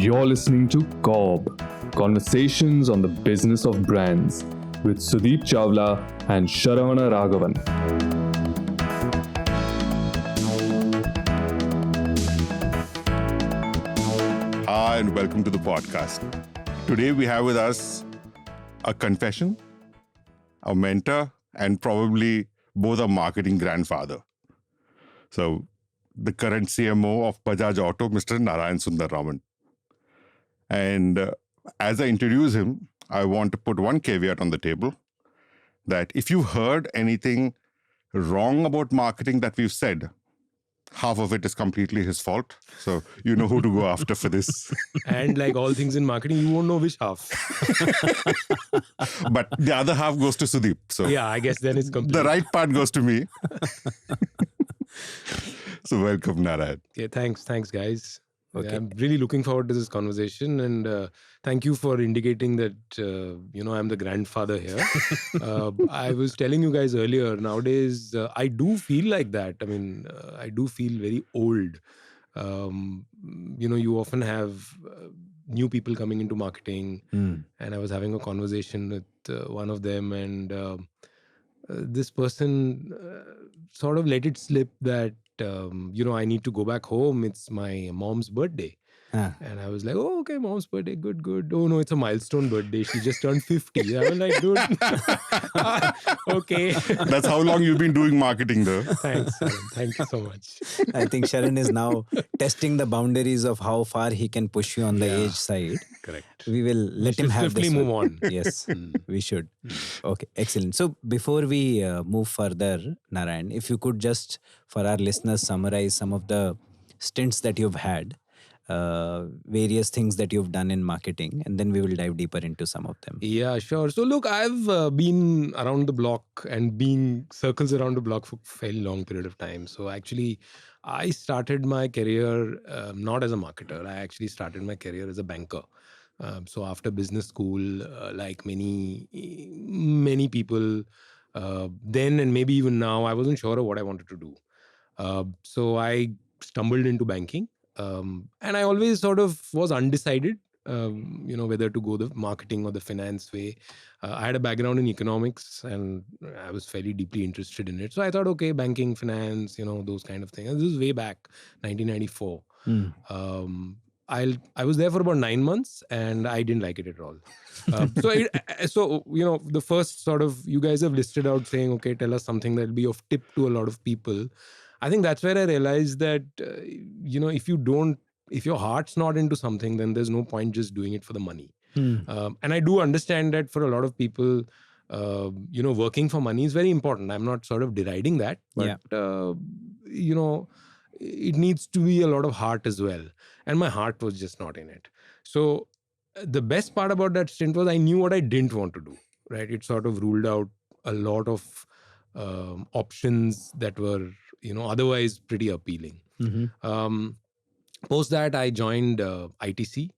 You're listening to CoBB, Conversations on the Business of Brands, with Sudeep Chawla and Sharan Raghavan. Hi, and welcome to the podcast. Today we have with us a confession, a mentor, and probably both a marketing grandfather. So, the current CMO of Bajaj Auto, Mr. Narayan Sundararaman. And as I introduce him, I want to put one caveat on the table that if you heard anything wrong about marketing that we've said, half of it is completely his fault. So you know who to go after for this. And like all things in marketing, you won't know which half. But the other half goes to Sudeep. So yeah, I guess then it's complete. The right part goes to me. So welcome, Narayan. Okay, thanks guys. Okay. I'm really looking forward to this conversation, and thank you for indicating that I'm the grandfather here. I was telling you guys earlier, nowadays I do feel like that. I mean, I do feel very old. You often have new people coming into marketing, and I was having a conversation with one of them, and this person sort of let it slip that I need to go back home. It's my mom's birthday. And I was like, oh, okay, mom's birthday, good. Oh, no, it's a milestone birthday. She just turned 50. I was like, dude, okay. That's how long you've been doing marketing, though. Thanks, Sharan. Thank you so much. I think Sharan is now testing the boundaries of how far he can push you on the age side. Correct. We will let him have swiftly this move one. on. Yes, we should. Okay, excellent. So before we move further, Narayan, if you could just, for our listeners, summarize some of the stints that you've had, various things that you've done in marketing, and then we will dive deeper into some of them. Yeah, sure. So look, I've been around the block and being circles around the block for a fairly long period of time. So actually, I started my career not as a marketer. I actually started my career as a banker. So after business school, like many people then and maybe even now, I wasn't sure of what I wanted to do. So I stumbled into banking. And I always sort of was undecided, whether to go the marketing or the finance way. I had a background in economics and I was fairly deeply interested in it. So I thought, okay, banking, finance, those kind of things. And this is way back, 1994. I was there for about 9 months and I didn't like it at all. So the first sort of, you guys have listed out saying, okay, tell us something that'll be of tip to a lot of people. I think that's where I realized that, if your heart's not into something, then there's no point just doing it for the money. And I do understand that for a lot of people, working for money is very important. I'm not sort of deriding that, but, it needs to be a lot of heart as well. And my heart was just not in it. So the best part about that stint was I knew what I didn't want to do, right? It sort of ruled out a lot of options that were, otherwise pretty appealing. Post that, I joined ITC.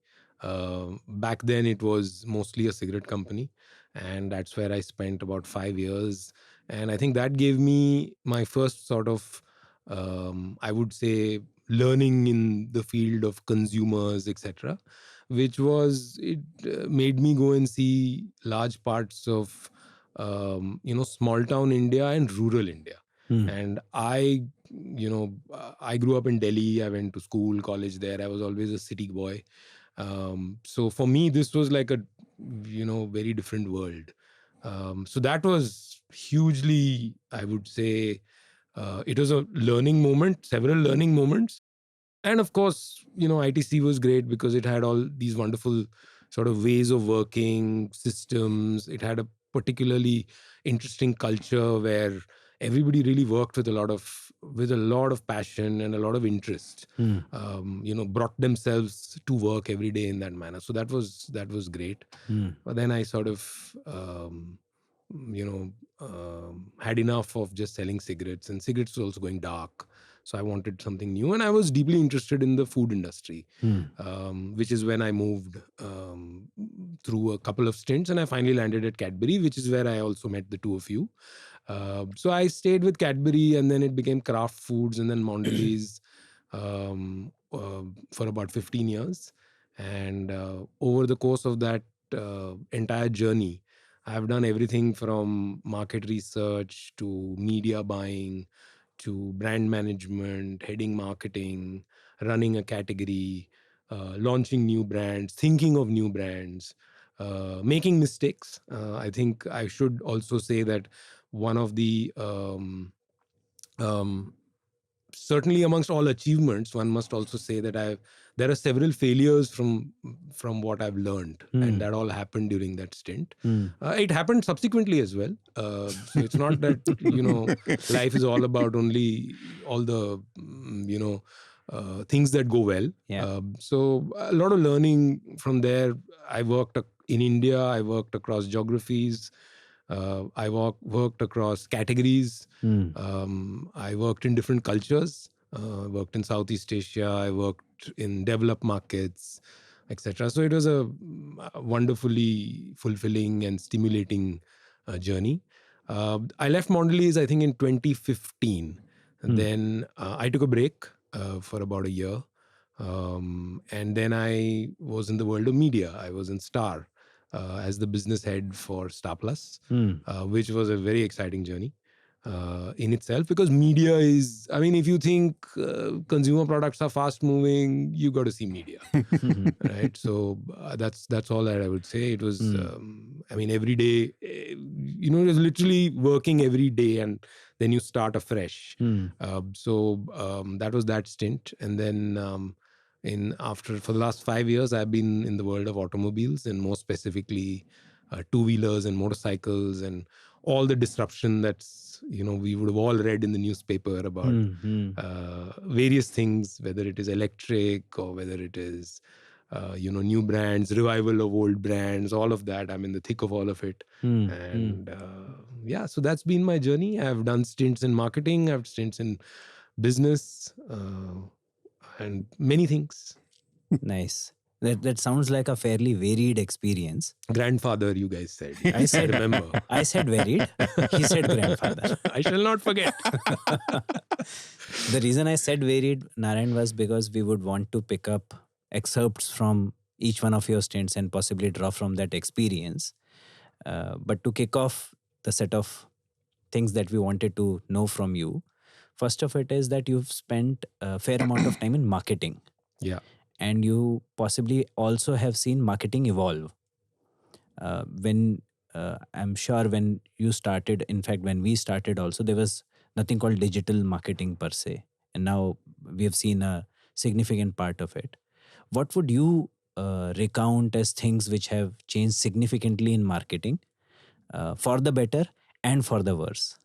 Back then, it was mostly a cigarette company. And that's where I spent about 5 years. And I think that gave me my first sort of, I would say, learning in the field of consumers, etc., which was, it made me go and see large parts of, small town India and rural India. And I grew up in Delhi. I went to school, college there. I was always a city boy. So for me, this was like a, very different world. So that was hugely, I would say, it was a learning moment, several learning moments. And of course, ITC was great because it had all these wonderful sort of ways of working, systems. It had a particularly interesting culture where everybody really worked with a lot of passion and a lot of interest. Brought themselves to work every day in that manner. So that was great. But then I sort of had enough of just selling cigarettes, and cigarettes were also going dark. So I wanted something new, and I was deeply interested in the food industry, which is when I moved through a couple of stints, and I finally landed at Cadbury, which is where I also met the two of you. So I stayed with Cadbury, and then it became Kraft Foods, and then Mondelez for about 15 years. And over the course of that entire journey, I've done everything from market research to media buying to brand management, heading marketing, running a category, launching new brands, thinking of new brands, making mistakes. I think I should also say that one of the um, certainly amongst all achievements, one must also say that there are several failures from what I've learned, and that all happened during that stint. It happened subsequently as well. So it's not that life is all about only all the things that go well. Yeah. So a lot of learning from there. I worked in India. I worked across geographies. I worked across categories. I worked in different cultures. I worked in Southeast Asia. I worked in developed markets, etc. So it was a wonderfully fulfilling and stimulating journey. I left Mondelez, I think, in 2015. And then I took a break for about a year. And then I was in the world of media. I was in Star as the business head for Star Plus, which was a very exciting journey in itself, because media is, I mean, if you think consumer products are fast moving, you got to see media, right? So that's all that I would say. It was, I mean, every day, it was literally working every day, and then you start afresh. So that was that stint. And then for the last 5 years, I've been in the world of automobiles, and more specifically two-wheelers and motorcycles, and all the disruption that's we would have all read in the newspaper about various things, whether it is electric or whether it is new brands, revival of old brands, all of that. I'm in the thick of all of it. And so that's been my journey. I've done stints in marketing, I've stints in business, and many things. Nice. That sounds like a fairly varied experience. Grandfather, you guys said. I said, remember. I said varied. He said grandfather. I shall not forget. The reason I said varied, Narayan, was because we would want to pick up excerpts from each one of your stints and possibly draw from that experience. But to kick off the set of things that we wanted to know from you, first of it is that you've spent a fair amount of time in marketing. Yeah. And you possibly also have seen marketing evolve. I'm sure when you started, in fact, when we started also, there was nothing called digital marketing per se. And now we have seen a significant part of it. What would you recount as things which have changed significantly in marketing for the better and for the worse?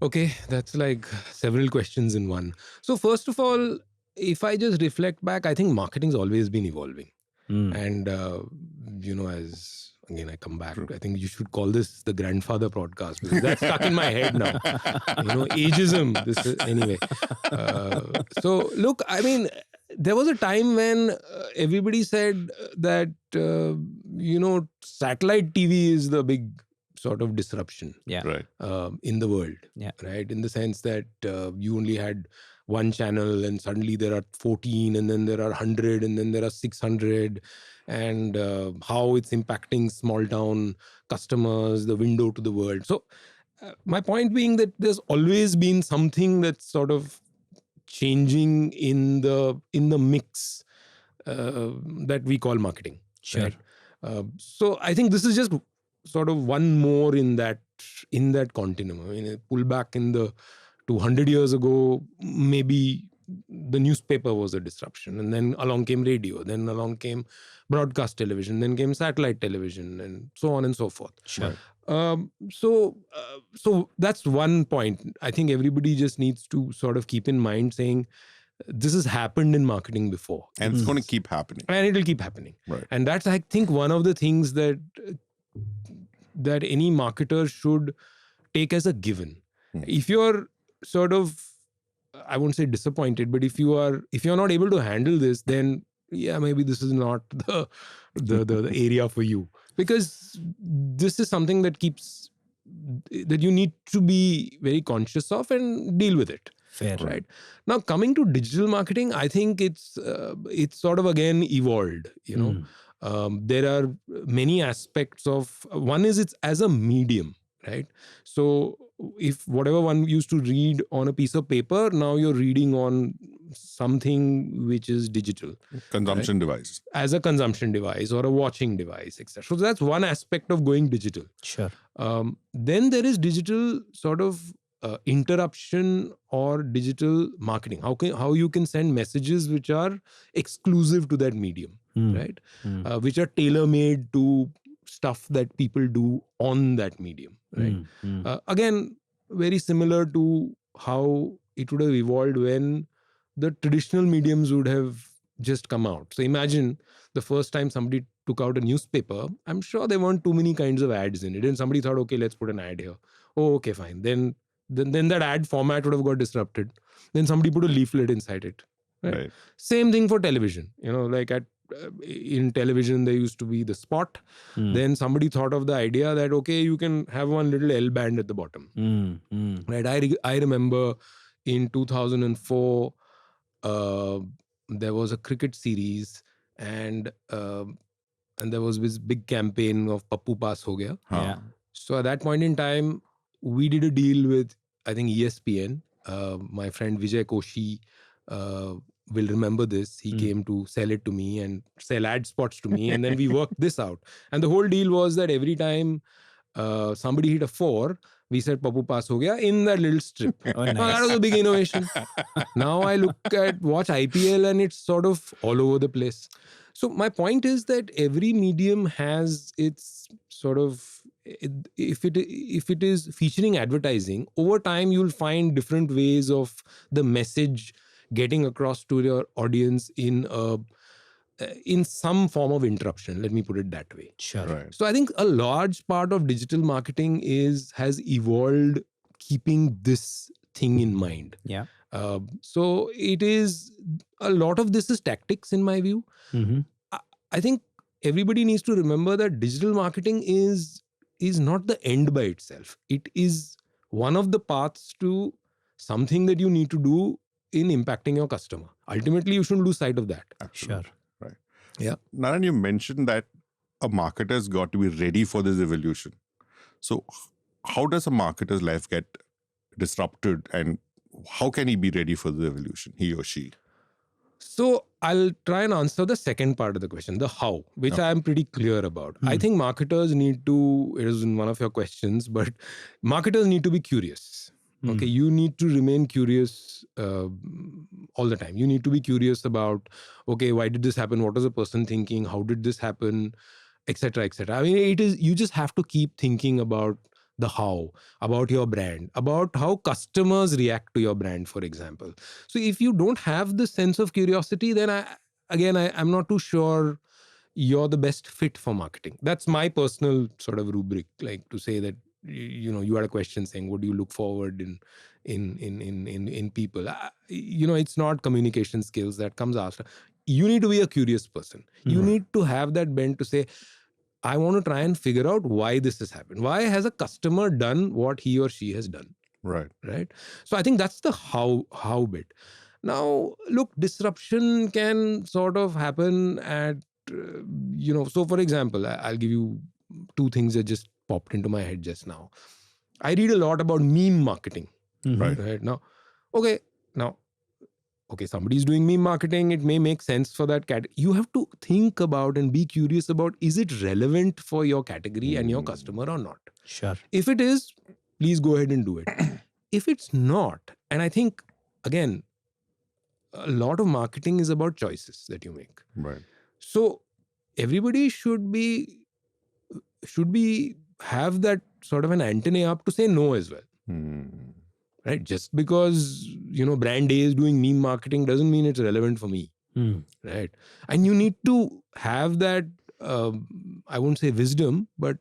Okay, that's like several questions in one. So first of all, if I just reflect back, I think marketing's always been evolving. And, as again I come back, I think you should call this the grandfather podcast, because that's stuck in my head now. Ageism. Anyway. So look, I mean, there was a time when everybody said that, satellite TV is the big sort of disruption Right. in the world. Yeah. Right. In the sense that you only had one channel, and suddenly there are 14, and then there are 100, and then there are 600, and how it's impacting small town customers, the window to the world. So my point being that there's always been something that's sort of changing in the mix that we call marketing. Sure. Right? So I think this is just sort of one more in that continuum. I mean, pull back to 100 years ago, maybe the newspaper was a disruption, and then along came radio, then along came broadcast television, then came satellite television, and so on and so forth. Sure. So that's one point. I think everybody just needs to sort of keep in mind, saying this has happened in marketing before, And it's going to keep happening. and it will keep happening. Right. And that's, I think, one of the things that any marketer should take as a given. If you're sort of, I won't say disappointed, but if you're not able to handle this, then maybe this is not the area for you, because this is something that you need to be very conscious of and deal with it. Fair. Right. Now, coming to digital marketing, I think it's sort of again evolved. There are many aspects of, one is it's as a medium, right? So if whatever one used to read on a piece of paper, now you're reading on something which is digital. Consumption device. As a consumption device or a watching device, etc. So that's one aspect of going digital. Sure. Then there is digital sort of interruption or digital marketing. How you can send messages which are exclusive to that medium, right? Which are tailor-made to stuff that people do on that medium, right? Again, very similar to how it would have evolved when the traditional mediums would have just come out. So imagine the first time somebody took out a newspaper, I'm sure there weren't too many kinds of ads in it. And somebody thought, okay, let's put an ad here. Oh, okay, fine. Then that ad format would have got disrupted. Then somebody put a leaflet inside it. Right? Same thing for television. Like in television, there used to be the spot. Then somebody thought of the idea that, okay, you can have one little L band at the bottom. Right? I remember in 2004, there was a cricket series and there was this big campaign of Pappu pass hogya. Yeah. So at that point in time, we did a deal with, I think, ESPN. My friend Vijay Koshi will remember this. He came to sell it to me and sell ad spots to me. And then we worked this out. And the whole deal was that every time somebody hit a 4, we said Pappu pass ho gaya in that little strip. Oh, nice. Now, that was a big innovation. Now I watch IPL and it's sort of all over the place. So my point is that every medium has its sort of, if it is featuring advertising, over time you'll find different ways of the message getting across to your audience in some form of interruption. Let me put it that way. Sure. Right. So I think a large part of digital marketing has evolved keeping this thing in mind. Yeah. So it is, a lot of this is tactics in my view. I think everybody needs to remember that digital marketing is not the end by itself. It is one of the paths to something that you need to do in impacting your customer. Ultimately, you shouldn't lose sight of that. Absolutely. Sure. Right. Yeah. Narayan, you mentioned that a marketer's got to be ready for this evolution. So how does a marketer's life get disrupted and how can he be ready for the evolution, he or she? So I'll try and answer the second part of the question, the how, which I am pretty clear about. I think marketers need to, it is in one of your questions, but marketers need to be curious. Okay, you need to remain curious all the time. You need to be curious about, okay, why did this happen? What was the person thinking? How did this happen? Etc. etc. I mean, you just have to keep thinking about the how, about your brand, about how customers react to your brand, for example. So if you don't have the sense of curiosity, then I'm not too sure you're the best fit for marketing. That's my personal sort of rubric, like to say that, you had a question saying, what do you look forward in people? It's not communication skills that comes after. You need to be a curious person. You need to have that bent to say, I want to try and figure out why this has happened. Why has a customer done what he or she has done? Right. Right. So I think that's the how bit. Now, look, disruption can sort of happen at, so for example, I'll give you two things that just popped into my head just now. I read a lot about meme marketing. Right now. Okay. Somebody's doing meme marketing. It may make sense for that category. You have to think about and be curious about, is it relevant for your category and your customer or not? Sure. If it is, please go ahead and do it. If it's not, and I think, again, a lot of marketing is about choices that you make. Right. So everybody should have that sort of an antenna up to say no as well. Right? Just because, brand A is doing meme marketing doesn't mean it's relevant for me. Right? And you need to have that, I won't say wisdom, but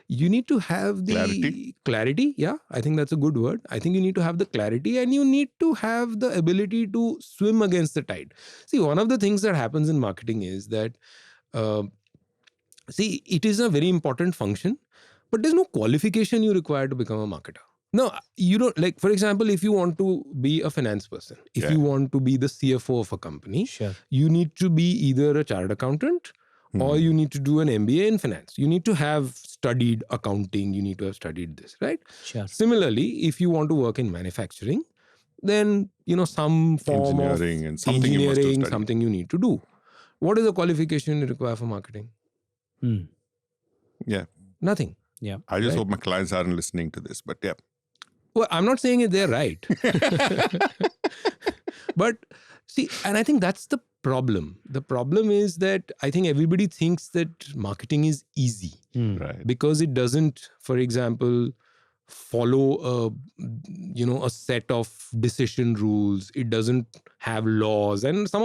you need to have the clarity. Yeah, I think that's a good word. I think you need to have the clarity and you need to have the ability to swim against the tide. See, one of the things that happens in marketing is that, it is a very important function, but there's no qualification you require to become a marketer. No, you don't, like, for example, if you want to be a finance person, if you want to be the CFO of a company, Sure. you need to be either a chartered accountant or you need to do an MBA in finance. You need to have studied accounting. You need to have studied this, right? Sure. Similarly, if you want to work in manufacturing, then, some form Engineering of and something you must have studied. something you need to do. What is the qualification you require for marketing? Yeah. Nothing. Yeah. I just hope my clients aren't listening to this, but yeah. Well, I'm not saying they're right. But see, and I think that's the problem. The problem is that I think everybody thinks that marketing is easy Right. because it doesn't, for example, follow a set of decision rules. It doesn't have laws. And a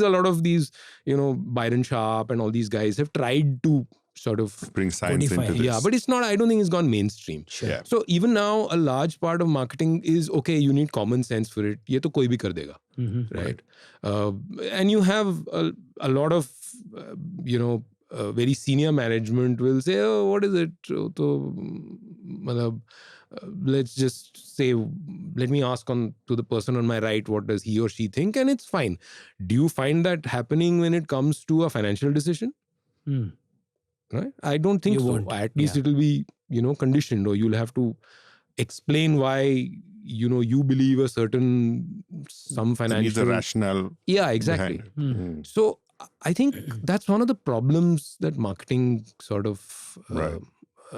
lot of these, Byron Sharp and all these guys have tried to sort of bring science Codify. into this. Yeah, but it's not, I don't think it's gone mainstream. Sure. Yeah. So even now, a large part of marketing is, okay, you need common sense for it. Ye to koi bhi kar dega, right? And you have a lot of, very senior management will say, oh, what is it? Let's just say, let me ask to the person on my right, what does he or she think? And it's fine. Do you find that happening when it comes to a financial decision? Right? I don't think You so. won't. At least it will be, conditioned, or you'll have to explain why, you believe some It financial. needs a rationale. Yeah, exactly. behind it. So I think that's one of the problems that marketing sort of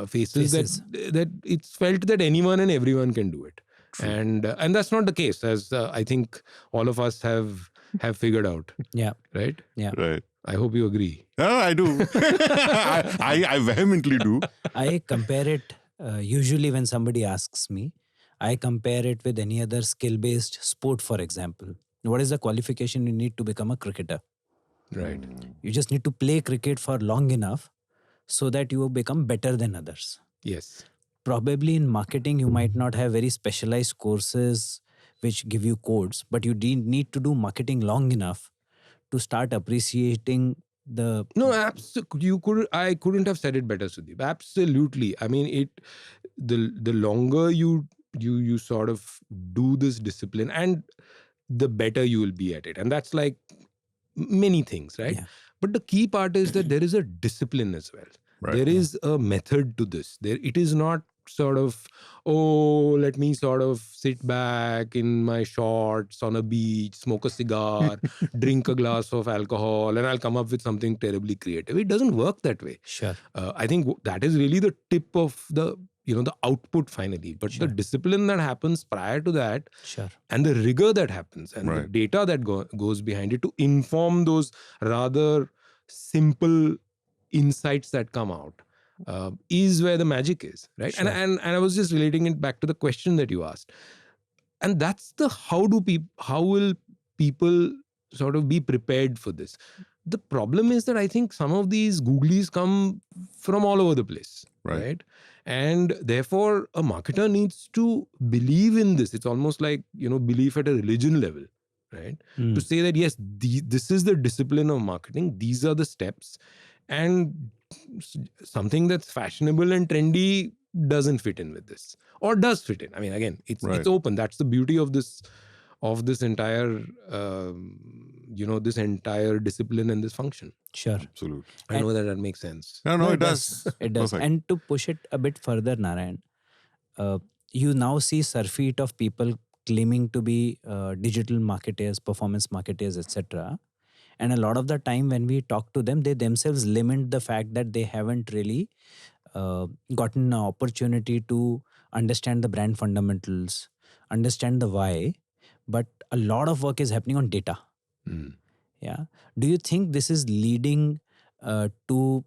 faces. That it's felt that anyone and everyone can do it, and that's not the case, as I think all of us have figured out. Yeah. Right. Yeah. Right. I hope you agree. Oh, I do. I vehemently do. I compare it usually when somebody asks me, I compare it with any other skill-based sport, for example. What is the qualification you need to become a cricketer? Right. You just need to play cricket for long enough so that you will become better than others. Yes. Probably in marketing, you might not have very specialized courses which give you codes, but you need to do marketing long enough to start appreciating the... No, I couldn't have said it better, Sudeep. Absolutely. I mean, the longer you sort of do this discipline, and the better you will be at it. And that's like many things, right? Yeah. But the key part is that there is a discipline as well. Right. There is a method to this. It is not sort of, oh, let me sort of sit back in my shorts on a beach, smoke a cigar, drink a glass of alcohol, and I'll come up with something terribly creative. It doesn't work that way. Sure. I think that is really the tip of the output finally. But the discipline that happens prior to that, Sure. and the rigor that happens, and the data that goes behind it to inform those rather simple insights that come out, is where the magic is, right? Sure. And I was just relating it back to the question that you asked, and that's the how will people sort of be prepared for this? The problem is that I think some of these googlies come from all over the place, right? And therefore a marketer needs to believe in this. It's almost like, belief at a religion level, right? To say that, yes, this is the discipline of marketing. These are the steps, and something that's fashionable and trendy doesn't fit in with this, or does fit in. I mean, again, it's open. That's the beauty of this entire this entire discipline and this function. Sure. Absolutely. I know that makes sense. No, it does. It does. Perfect. And to push it a bit further, Narayan, you now see surfeit of people claiming to be digital marketers, performance marketers, etc. And a lot of the time when we talk to them, they themselves lament the fact that they haven't really gotten an opportunity to understand the brand fundamentals, understand the why, but a lot of work is happening on data. Yeah. Do you think this is leading to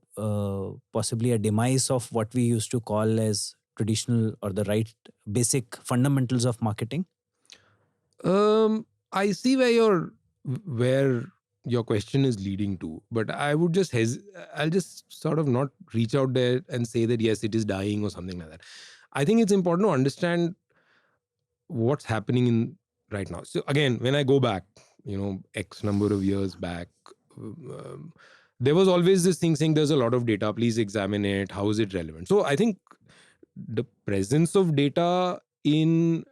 possibly a demise of what we used to call as traditional or the right basic fundamentals of marketing? I see where your question is leading to, but I would I'll just sort of not reach out there and say that yes, it is dying or something like that. I think it's important to understand what's happening right now. So again, when I go back, X number of years back, there was always this thing saying there's a lot of data, please examine it. How is it relevant? So I think the presence of data in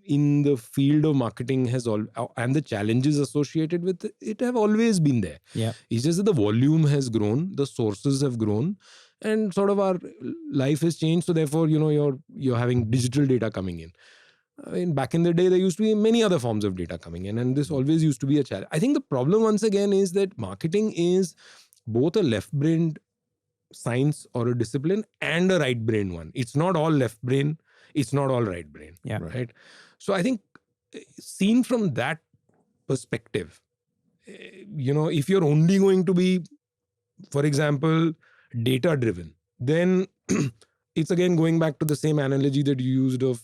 the field of marketing has all, and the challenges associated with it have always been there. Yeah. It's just that the volume has grown, the sources have grown, and sort of our life has changed. So therefore, you're having digital data coming in. I mean, back in the day, there used to be many other forms of data coming in, and this always used to be a challenge. I think the problem once again is that marketing is both a left-brained science or a discipline and a right-brained one. It's not all left brain, it's not all right brain. Yeah. Right. So I think seen from that perspective, if you're only going to be, for example, data driven, then it's again going back to the same analogy that you used of,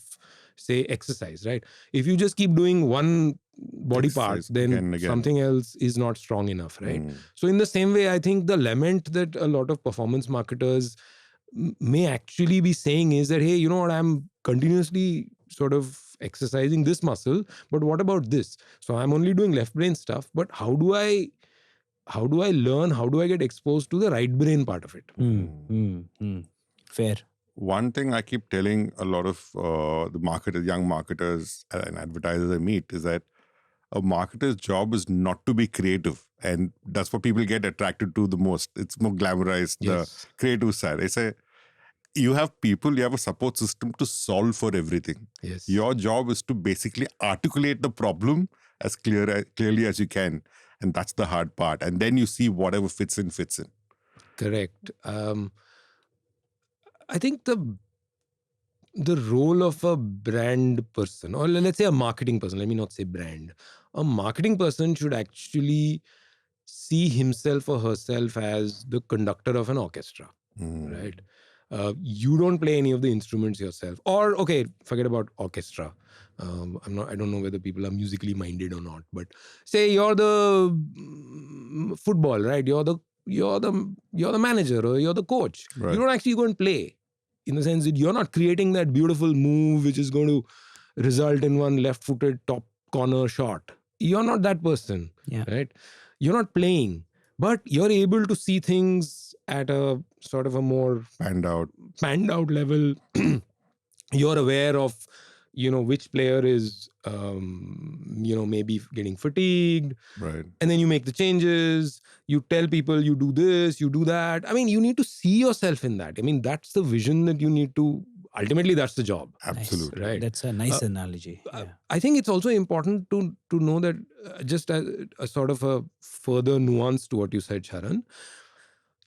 say, exercise, right? If you just keep doing one body part, Exercise then again and again. something else is not strong enough, right? So in the same way, I think the lament that a lot of performance marketers may actually be saying is that, hey, you know what, I'm continuously sort of exercising this muscle, but what about this? So I'm only doing left brain stuff, but how do I learn, how do I get exposed to the right brain part of it? Fair. One thing I keep telling a lot of the marketers, young marketers and advertisers I meet is that a marketer's job is not to be creative. And that's what people get attracted to the most. It's more glamorized, Yes. the creative side. I say, you have people, you have a support system to solve for everything. Yes. Your job is to basically articulate the problem as clearly as you can. And that's the hard part. And then you see whatever fits in. Correct. I think the role of a brand person, or let's say a marketing person, let me not say brand, a marketing person should actually see himself or herself as the conductor of an orchestra, right? You don't play any of the instruments yourself, or okay, forget about orchestra. I don't know whether people are musically minded or not, but say you're the football, right? You're the manager or you're the coach. Right. You don't actually go and play, in the sense that you're not creating that beautiful move which is going to result in one left-footed top corner shot. You're not that person, right? You're not playing, but you're able to see things at a sort of a more Panned out level. You're aware of, which player is, maybe getting fatigued. Right. And then you make the changes. You tell people you do this, you do that. I mean, you need to see yourself in that. I mean, that's the vision that you need to, ultimately that's the job. Absolutely. Right. That's a nice analogy. I think it's also important to know that just as a sort of a further nuance to what you said, Sharan,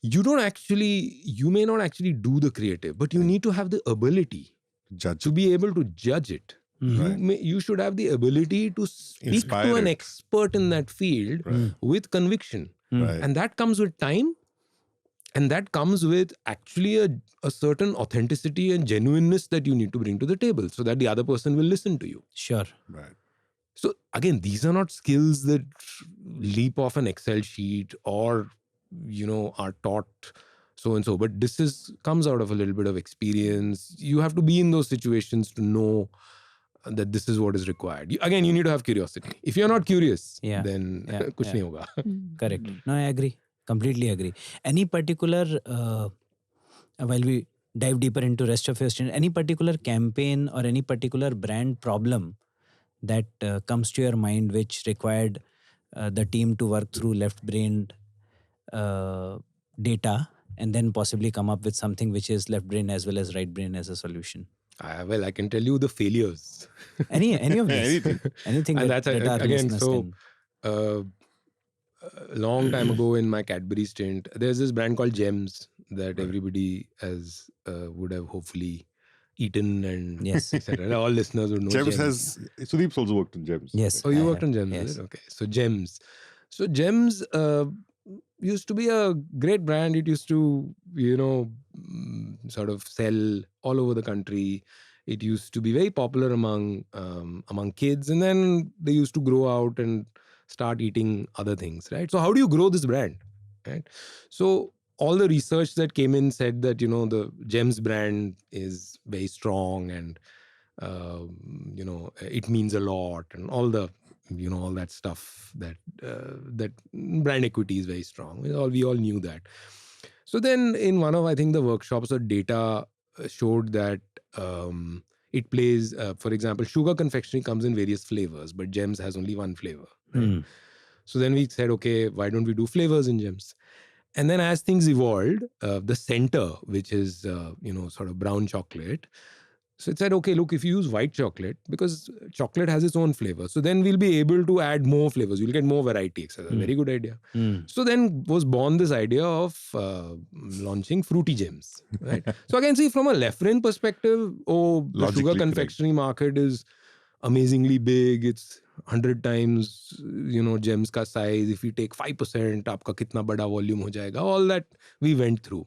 you may not actually do the creative, but you need to have the ability to be able to judge it. You should have the ability to speak Inspire to an it. expert in that field with conviction. Right. And that comes with time. And that comes with actually a certain authenticity and genuineness that you need to bring to the table so that the other person will listen to you. Sure. Right. So again, these are not skills that leap off an Excel sheet or, are taught so and so. But this comes out of a little bit of experience. You have to be in those situations to know that this is what is required. Again, you need to have curiosity. If you're not curious, then kuch nahi hoga. Correct. No, I agree. Completely agree. Any particular, while we dive deeper into rest of your student, any particular campaign or any particular brand problem that comes to your mind which required the team to work through left-brained data and then possibly come up with something which is left brain as well as right brain as a solution? Well, I can tell you the failures. Any of this. Anything and that that's our again, listeners so can. a long time ago in my Cadbury stint, there's this brand called Gems that everybody would have hopefully eaten and etc. All listeners would know Gems. Sudeep's also worked on Gems. Yes. Oh, you worked on Gems, yes. is it? Okay. So Gems used to be a great brand. It used to, sort of sell all over the country. It used to be very popular among kids, and then they used to grow out and start eating other things, right? So how do you grow this brand, right? So all the research that came in said that, the Gems brand is very strong and, it means a lot and all the, all that stuff that brand equity is very strong. We all knew that. So then in one of, I think, the workshops, the data showed that it plays, for example, sugar confectionery comes in various flavors, but Gems has only one flavor. Right? So then we said, okay, why don't we do flavors in Gems? And then as things evolved, the center, which is, sort of brown chocolate. So it said, okay, look, if you use white chocolate, because chocolate has its own flavor, so then we'll be able to add more flavors. You'll get more variety, etc. Very good idea. So then was born this idea of launching fruity gems. Right. So I can see from a Lefren perspective, the Logically sugar correct. confectionery market is amazingly big. It's 100 times, gems ka size. If you take 5%, aapka kitna bada volume ho jayega. All that we went through.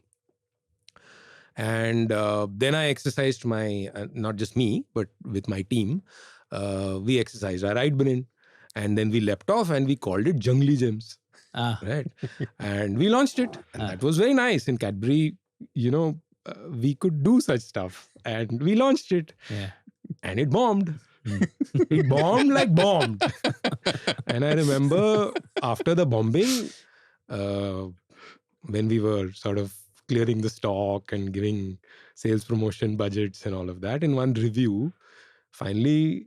And then I exercised my, not just me, but with my team, we exercised our right brain. And then we leapt off and we called it Jungly Gems. Right. And we launched it. And that was very nice. In Cadbury, we could do such stuff. And we launched it. Yeah. And it bombed. It bombed like bombed. And I remember after the bombing, when we were sort of clearing the stock and giving sales promotion budgets and all of that, in one review, finally,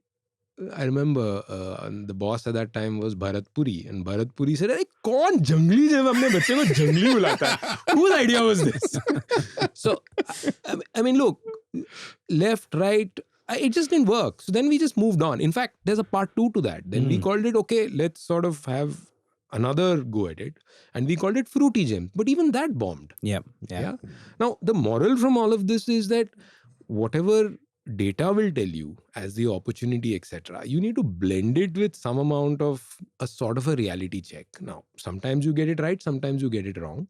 I remember the boss at that time was Bharat Puri, and Bharat Puri said, "Hey, kaun jungli jab apne bacche ko jungli bulata hai? Whose idea was this?" So, I mean, look, left, right, it just didn't work. So then we just moved on. In fact, there's a part 2 to that. Then we called it, okay, let's sort of have another go at it. And we called it Fruity Gems. But even that bombed. Yeah. Now, the moral from all of this is that whatever data will tell you as the opportunity, etc., you need to blend it with some amount of a sort of a reality check. Now, sometimes you get it right, sometimes you get it wrong.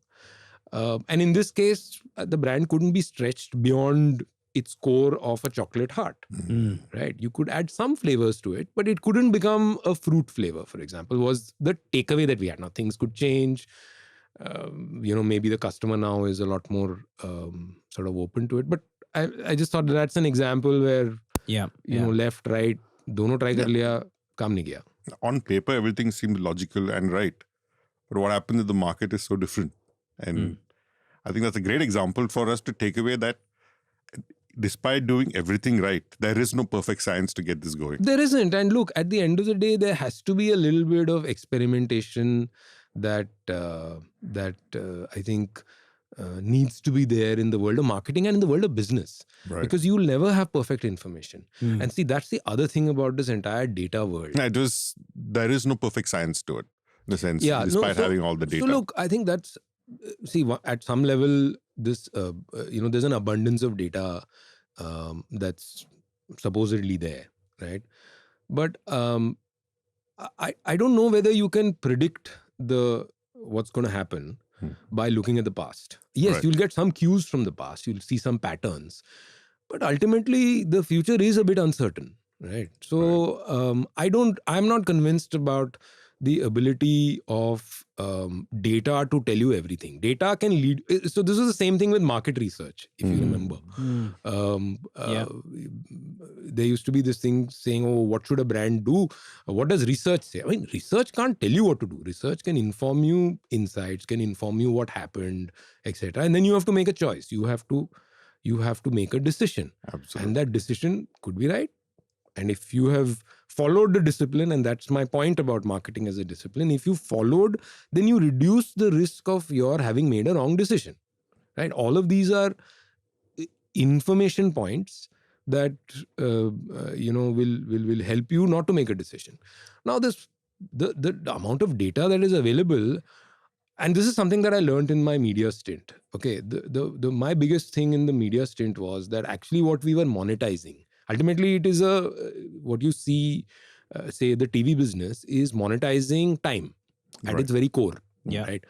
And in this case, the brand couldn't be stretched beyond its core of a chocolate heart, right? You could add some flavors to it, but it couldn't become a fruit flavor, for example, was the takeaway that we had. Now, things could change. Maybe the customer now is a lot more sort of open to it. But I just thought that's an example where, left, right, dono try kar liya, kaam nahi gaya. On paper, everything seemed logical and right. But what happens if the market is so different? And I think that's a great example for us to take away that despite doing everything right, there is no perfect science to get this going. There isn't. And look, at the end of the day, there has to be a little bit of experimentation that I think needs to be there in the world of marketing and in the world of business. Right. Because you'll never have perfect information. And see, that's the other thing about this entire data world. There is no perfect science to it, in a sense, despite having all the data. So look, I think that's, at some level, this, there's an abundance of data that's supposedly there, right? But I don't know whether you can predict what's going to happen by looking at the past. Yes, Right. You'll get some cues from the past. You'll see some patterns. But ultimately, the future is a bit uncertain, right? So I'm not convinced about the ability of data to tell you everything. Data can lead. So this is the same thing with market research, if you remember. There used to be this thing saying, oh, what should a brand do? What does research say? I mean, research can't tell you what to do. Research can inform you insights, can inform you what happened, etc. And then you have to make a choice. You have to make a decision. Absolutely. And that decision could be right. And if you have followed the discipline, and that's my point about marketing as a discipline, if you followed, then you reduce the risk of your having made a wrong decision, right? All of these are information points that, will help you not to make a decision. Now, the amount of data that is available, and this is something that I learned in my media stint. Okay, my biggest thing in the media stint was that actually what we were monetizing, ultimately, it is what you see, say the TV business is monetizing time at its very core, right?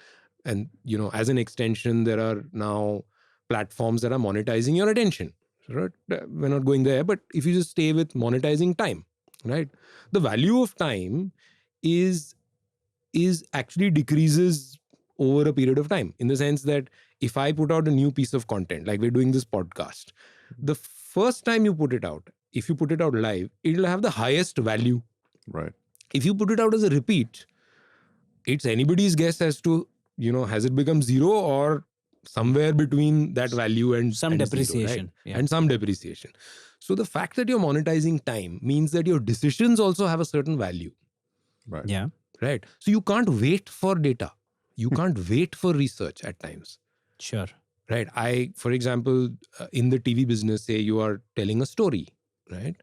And, as an extension, there are now platforms that are monetizing your attention, right? We're not going there, but if you just stay with monetizing time, right? The value of time is actually decreases over a period of time, in the sense that if I put out a new piece of content, like we're doing this podcast, the first time you put it out, if you put it out live, it'll have the highest value. Right. If you put it out as a repeat, it's anybody's guess as to, has it become zero or somewhere between that value and some and depreciation. zero, right? And some depreciation. So the fact that you're monetizing time means that your decisions also have a certain value. Right. Yeah. Right. So you can't wait for data. You can't wait for research at times. Sure. Right. For example, in the TV business, say you are telling a story, right?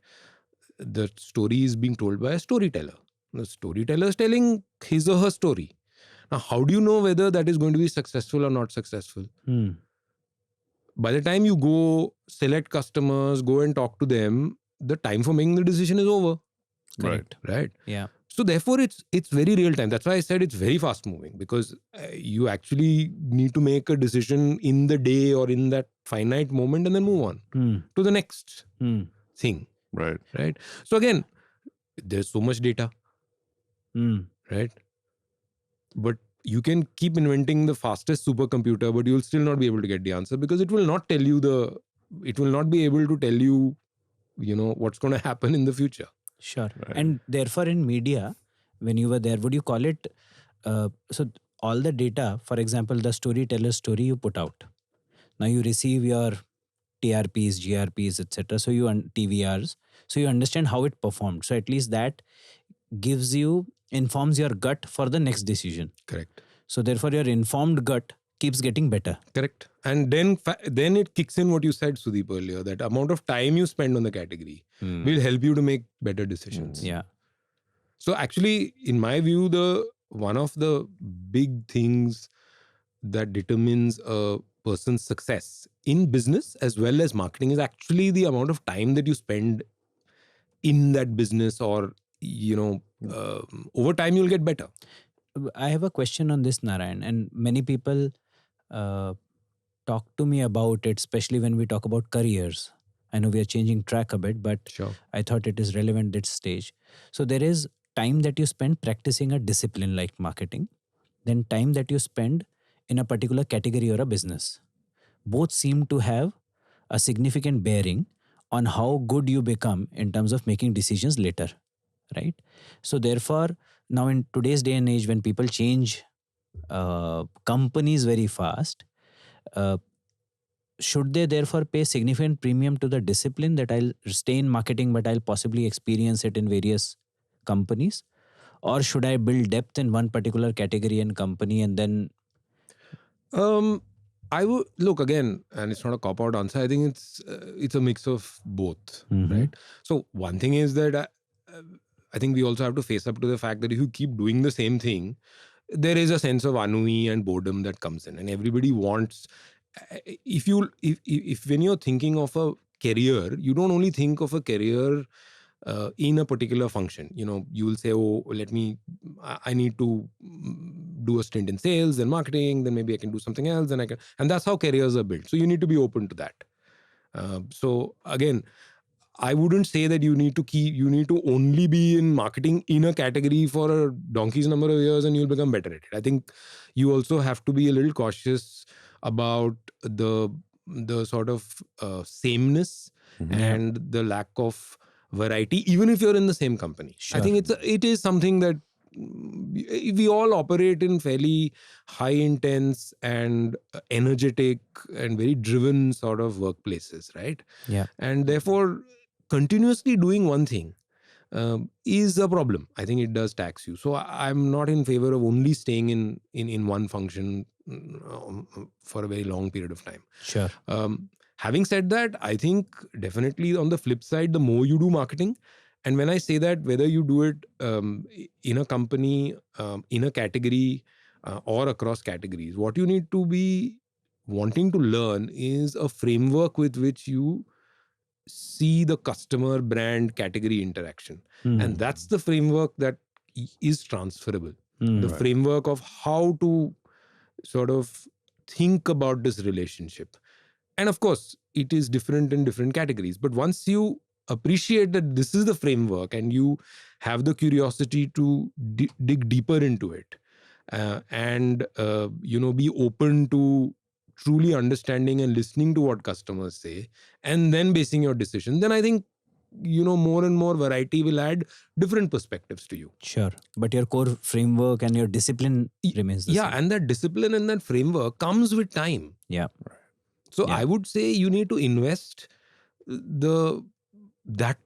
The story is being told by a storyteller. The storyteller is telling his or her story. Now, how do you know whether that is going to be successful or not successful? By the time you go select customers, go and talk to them, the time for making the decision is over. Right. Right. Yeah. So therefore, it's very real time. That's why I said it's very fast moving, because you actually need to make a decision in the day or in that finite moment and then move on to the next thing. Right. Right. So again, there's so much data. Right. But you can keep inventing the fastest supercomputer, but you'll still not be able to get the answer, because it will not be able to tell you, what's going to happen in the future. Sure. Right. And therefore, in media, when you were there, would you call it, so all the data, for example, the storyteller's story you put out, now you receive your TRPs, GRPs, etc. So TVRs, so you understand how it performed. So at least that informs your gut for the next decision. Correct. So therefore, your informed gut keeps getting better. Correct. And then it kicks in what you said, Sudeep, earlier, that amount of time you spend on the category will help you to make better decisions. Yeah. So actually, in my view, one of the big things that determines a person's success in business as well as marketing is actually the amount of time that you spend in that business, or, over time you'll get better. I have a question on this, Narayan, and many people talk to me about it, especially when we talk about careers. I know we are changing track a bit, but Sure. I thought it is relevant at this stage. So there is time that you spend practicing a discipline like marketing, then time that you spend in a particular category or a business. Both seem to have a significant bearing on how good you become in terms of making decisions later, right? So therefore, now in today's day and age, when people change companies very fast, should they therefore pay significant premium to the discipline that I'll stay in marketing, but I'll possibly experience it in various companies? Or should I build depth in one particular category and company and then... I would look again, and it's not a cop-out answer. I think it's a mix of both, right? So one thing is that I think we also have to face up to the fact that if you keep doing the same thing, there is a sense of ennui and boredom that comes in, and everybody wants. If when you're thinking of a career, you don't only think of a career in a particular function. You will say, oh, I need to do a stint in sales and marketing, then maybe I can do something else, and that's how careers are built. So you need to be open to that. So again, I wouldn't say that you need to only be in marketing in a category for a donkey's number of years and you'll become better at it. I think you also have to be a little cautious about the sort of sameness and the lack of variety, even if you're in the same company. Sure. I think it is something that we all operate in fairly high intense and energetic and very driven sort of workplaces, right? Yeah. And therefore, continuously doing one thing is a problem. I think it does tax you. So I'm not in favor of only staying in one function for a very long period of time. Sure. Having said that, I think definitely on the flip side, the more you do marketing, and when I say that, whether you do it in a company, in a category, or across categories, what you need to be wanting to learn is a framework with which you see the customer brand category interaction. And that's the framework that is transferable. The framework of how to sort of think about this relationship. And of course, it is different in different categories. But once you appreciate that this is the framework and you have the curiosity to dig deeper into it and be open to truly understanding and listening to what customers say and then basing your decision, then I think more and more variety will add different perspectives to you. Sure. But your core framework and your discipline remains the same. And that discipline and that framework comes with time. Yeah. So I would say you need to invest the that,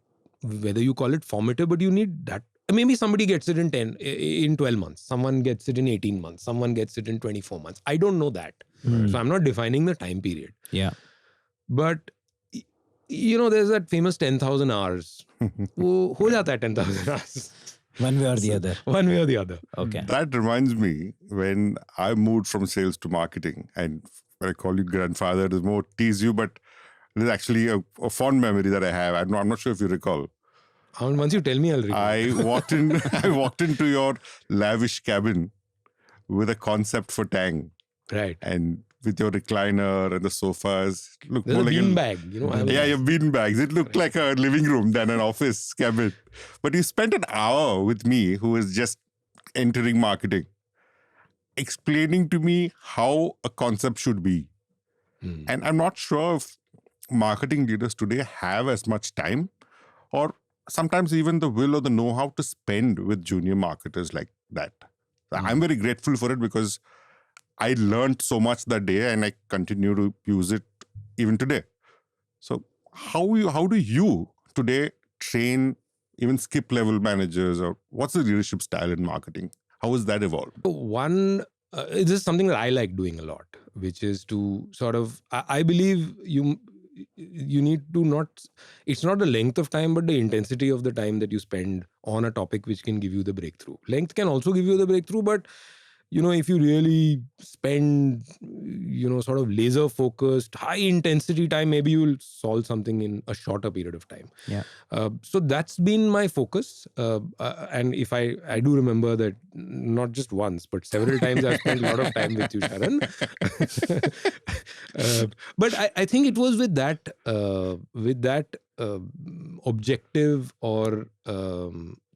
whether you call it formative, but you need that. Maybe somebody gets it in 12 months. Someone gets it in 18 months. Someone gets it in 24 months. I don't know that. So I'm not defining the time period. Yeah. But, there's that famous 10,000 hours. Wo ho jata hai 10,000 hours. One way or the other. One way or the other. Okay. That reminds me, when I moved from sales to marketing, and when I call you grandfather, it is more tease you, but there's actually a fond memory that I have. I'm not sure if you recall. Once you tell me, I'll recall. I walked into your lavish cabin with a concept for Tang, Right. and with your recliner and the sofas. Look There's more a like bean bag. your bean bags. It looked like a living room than an office cabin. But you spent an hour with me, who is just entering marketing, explaining to me how a concept should be. And I'm not sure if marketing leaders today have as much time, or sometimes even the will or the know-how to spend with junior marketers like that. I'm very grateful for it, because I learned so much that day, and I continue to use it even today. So how do you today train even skip level managers, or what's the leadership style in marketing? How has that evolved? One, this is something that I like doing a lot, which is to sort of, I believe you need to not, it's not the length of time, but the intensity of the time that you spend on a topic which can give you the breakthrough. Length can also give you the breakthrough, but if you really spend, sort of laser focused, high intensity time, maybe you will solve something in a shorter period of time. Yeah. So that's been my focus. And if I do remember that not just once, but several times I've spent a lot of time with you, Sharan. But I think it was with that objective, or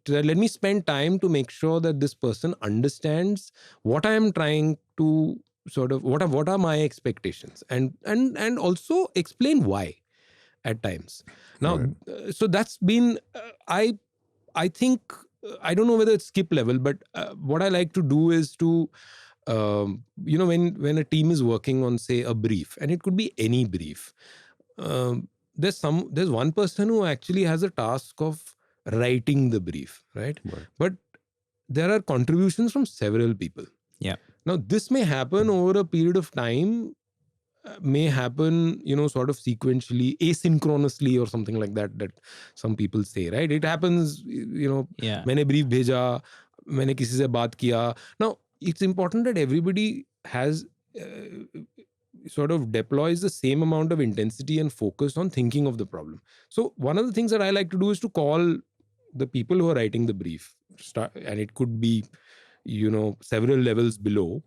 let me spend time to make sure that this person understands what I am trying to sort of, what are my expectations, and also explain why at times. Now, so that's been, I think, I don't know whether it's skip level, but what I like to do is to, when a team is working on, say, a brief, and it could be any brief, there's one person who actually has a task of writing the brief, right? But there are contributions from several people. Yeah. Now, this may happen over a period of time, may happen, sort of sequentially, asynchronously, or something like that some people say, right? It happens, मैंने brief भेजा, मैंने किसी से बात किया. Now, it's important that everybody has sort of deploys the same amount of intensity and focus on thinking of the problem. So one of the things that I like to do is to call the people who are writing the brief, and it could be, several levels below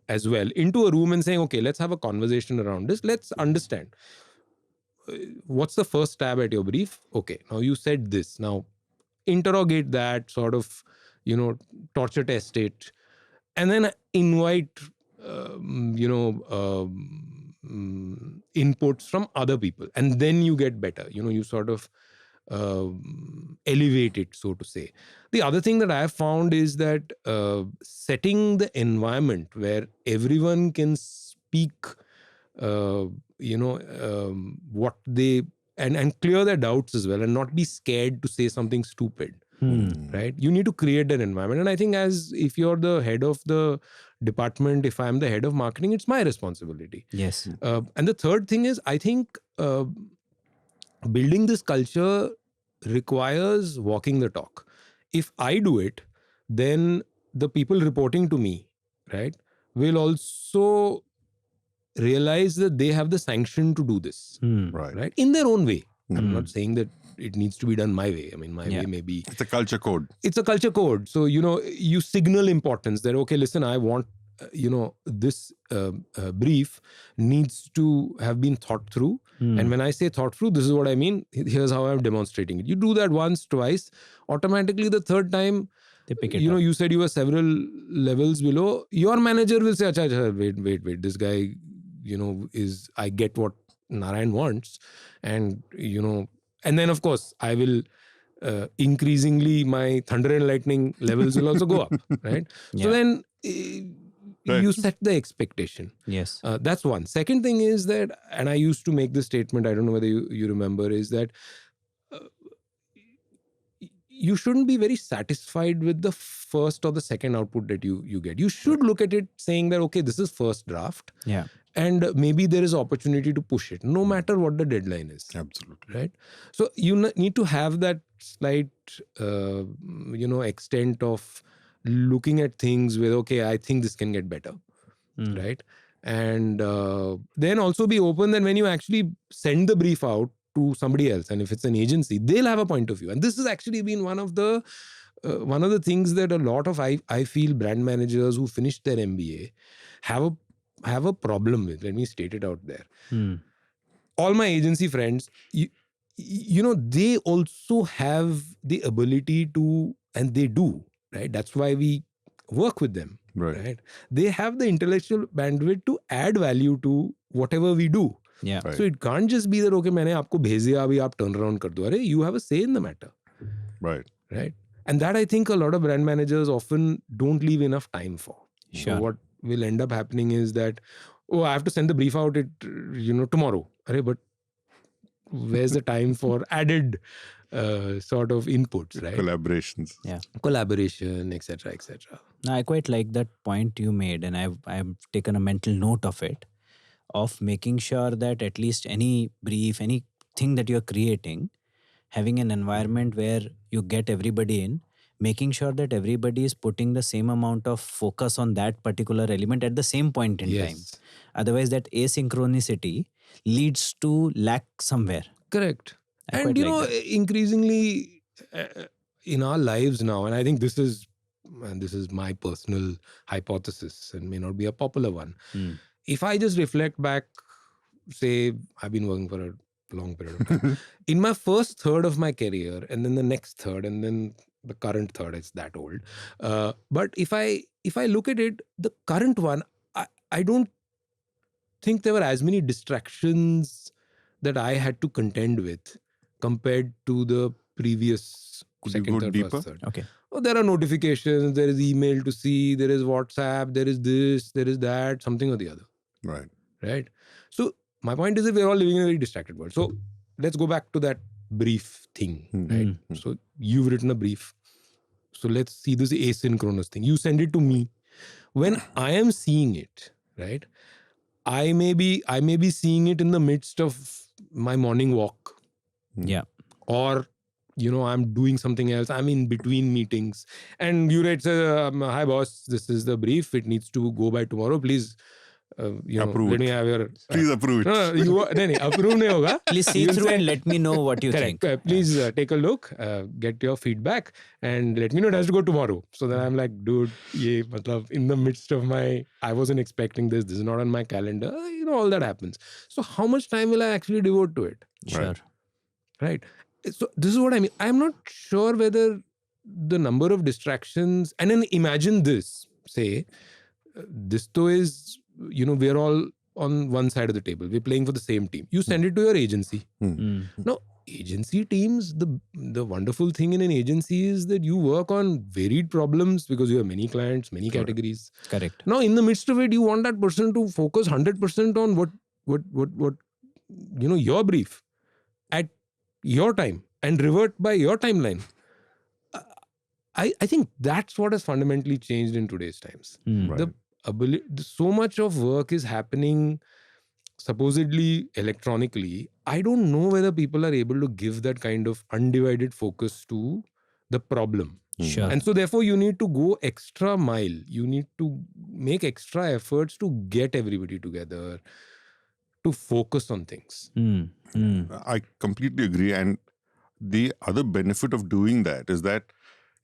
as well, into a room and saying, okay, let's have a conversation around this. Let's understand what's the first stab at your brief. Okay, now you said this. Now interrogate that, sort of, torture test it, and then invite inputs from other people, and then you get better. You sort of elevate it, so to say. The other thing that I have found is that setting the environment where everyone can speak, what they, and clear their doubts as well, and not be scared to say something stupid. Right? You need to create an environment. And I think, if you're the head of the department, if I'm the head of marketing, it's my responsibility. Yes. And the third thing is, I think building this culture requires walking the talk. If I do it, then the people reporting to me, right, will also realize that they have the sanction to do this, right, in their own way. I'm not saying that it needs to be done my way. I mean, my way may be... It's a culture code. It's a culture code. So, you signal importance that, okay, listen, I want, this brief needs to have been thought through. And when I say thought through, this is what I mean. Here's how I'm demonstrating it. You do that once, twice, automatically the third time, they pick it up. You said you were several levels below. Your manager will say, Acha, wait, this guy, I get what Narayan wants. And, and then of course I will increasingly, my thunder and lightning levels will also go up, right? So then you set the expectation. Yes. That's one. Second thing is that, and I used to make this statement, I don't know whether you remember, is that you shouldn't be very satisfied with the first or the second output that you get. You should look at it saying that, okay, this is first draft. Yeah. And maybe there is opportunity to push it, no matter what the deadline is. Absolutely. Right? So you need to have that slight, extent of looking at things with, okay, I think this can get better. Right? And then also be open that when you actually send the brief out to somebody else, and if it's an agency, they'll have a point of view. And this has actually been one of the things that a lot of I feel brand managers who finished their MBA have a problem with. Let me state it out there. All my agency friends, they also have the ability to, and they do, right? That's why we work with them, right? They have the intellectual bandwidth to add value to whatever we do. Yeah. So it can't just be that, okay, मैंने आपको भेज दिया, अभी आप turn around कर दो. अरे, you have a say in the matter. Right? And that I think a lot of brand managers often don't leave enough time for. Sure. So what will end up happening is that, oh, I have to send the brief out tomorrow. Arre, but where's the time for added sort of inputs, right? Collaborations. Yeah. Collaboration, etc., etc. Now, I quite like that point you made, and I've taken a mental note of it, of making sure that at least any brief, anything that you're creating, having an environment where you get everybody in, making sure that everybody is putting the same amount of focus on that particular element at the same point in time. Otherwise, that asynchronicity leads to lack somewhere. Correct. And increasingly in our lives now, and I think this is my personal hypothesis and may not be a popular one. If I just reflect back, say I've been working for a long period of time. In my first third of my career, and then the next third, and then the current third, it's that old. But if I look at it, the current one, I don't think there were as many distractions that I had to contend with compared to the previous second, third, first, third. Okay. Oh, there are notifications, there is email to see, there is WhatsApp, there is this, there is that, something or the other. Right? So my point is that we're all living in a very distracted world. So let's go back to that brief thing, right? So you've written a brief. So let's see this asynchronous thing. You send it to me. When I am seeing it, right? I may be seeing it in the midst of my morning walk. Yeah. Or, I'm doing something else. I'm in between meetings. And you write, hi boss, this is the brief. It needs to go by tomorrow. Please, approve let me have your... Please approve it. No, approve nahi hoga. Please see through and let me know what you think. Please take a look, get your feedback, and let me know it has to go tomorrow. So then I'm like, dude, in the midst of I wasn't expecting this. This is not on my calendar. All that happens. So how much time will I actually devote to it? Sure. Right. So this is what I mean. I'm not sure whether the number of distractions, and then imagine this, say, this though is, we're all on one side of the table. We're playing for the same team. You send it to your agency. Now, agency teams, the wonderful thing in an agency is that you work on varied problems because you have many clients, many categories. Correct. Now, in the midst of it, you want that person to focus 100% on what your brief at your time and revert by your timeline. I think that's what has fundamentally changed in today's times. The ability, so much of work is happening supposedly electronically. I don't know whether people are able to give that kind of undivided focus to the problem. Sure. And so therefore you need to go extra mile. You need to make extra efforts to get everybody together, to focus on things. I completely agree. And the other benefit of doing that is that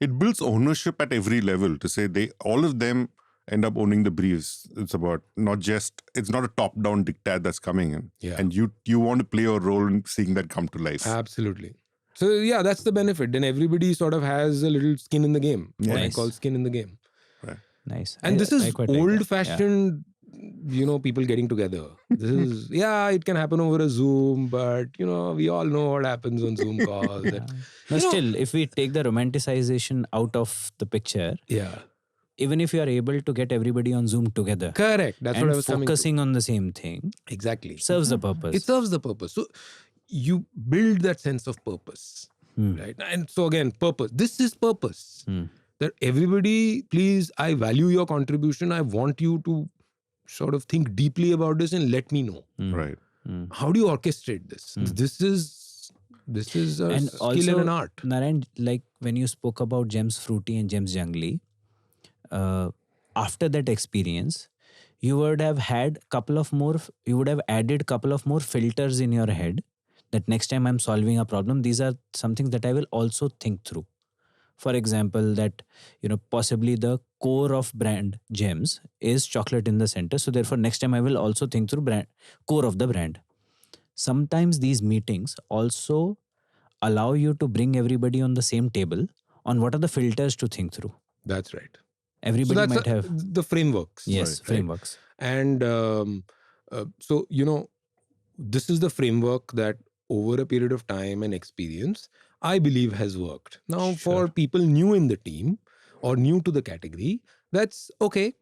it builds ownership at every level, to say all of them end up owning the briefs. It's about it's not a top-down diktat that's coming in. Yeah. And you want to play a role in seeing that come to life. Absolutely. So yeah, that's the benefit. Then everybody sort of has a little skin in the game. What I call skin in the game. Right. Nice. And this is old-fashioned, people getting together. This is, it can happen over a Zoom, but, we all know what happens on Zoom calls. But still, if we take the romanticization out of the picture, even if you are able to get everybody on Zoom together. Correct. That's what I was focusing on the same thing. Exactly. Serves the purpose. It serves the purpose. So you build that sense of purpose. right? And so again, purpose. This is purpose. Hmm. That everybody, please, I value your contribution. I want you to sort of think deeply about this and let me know. Right. How do you orchestrate this? This is a And skill also, and an art. Narayan, like when you spoke about Gems Fruity and Gems Jungly, after that experience, you would have added couple of more filters in your head that next time I'm solving a problem, these are something that I will also think through. For example, that, possibly the core of brand Gems is chocolate in the center. So therefore, next time I will also think through core of the brand. Sometimes these meetings also allow you to bring everybody on the same table on what are the filters to think through. That's right. Everybody So that's might have the frameworks. yes, right? frameworks. And so, this is the framework that over a period of time and experience, I believe has worked. Now, for people new in the team or new to the category, that's okay.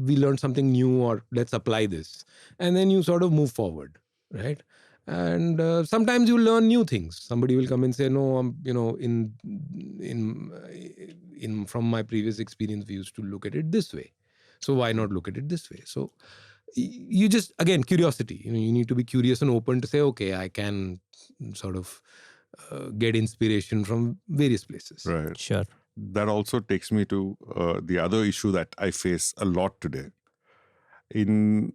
We learned something new, or let's apply this. And then you sort of move forward, right? And sometimes you learn new things. Somebody will come and say, no, from my previous experience, we used to look at it this way. So why not look at it this way? So you just, again, curiosity. You need to be curious and open to say, okay, I can sort of get inspiration from various places. Right. Sure. That also takes me to the other issue that I face a lot today. In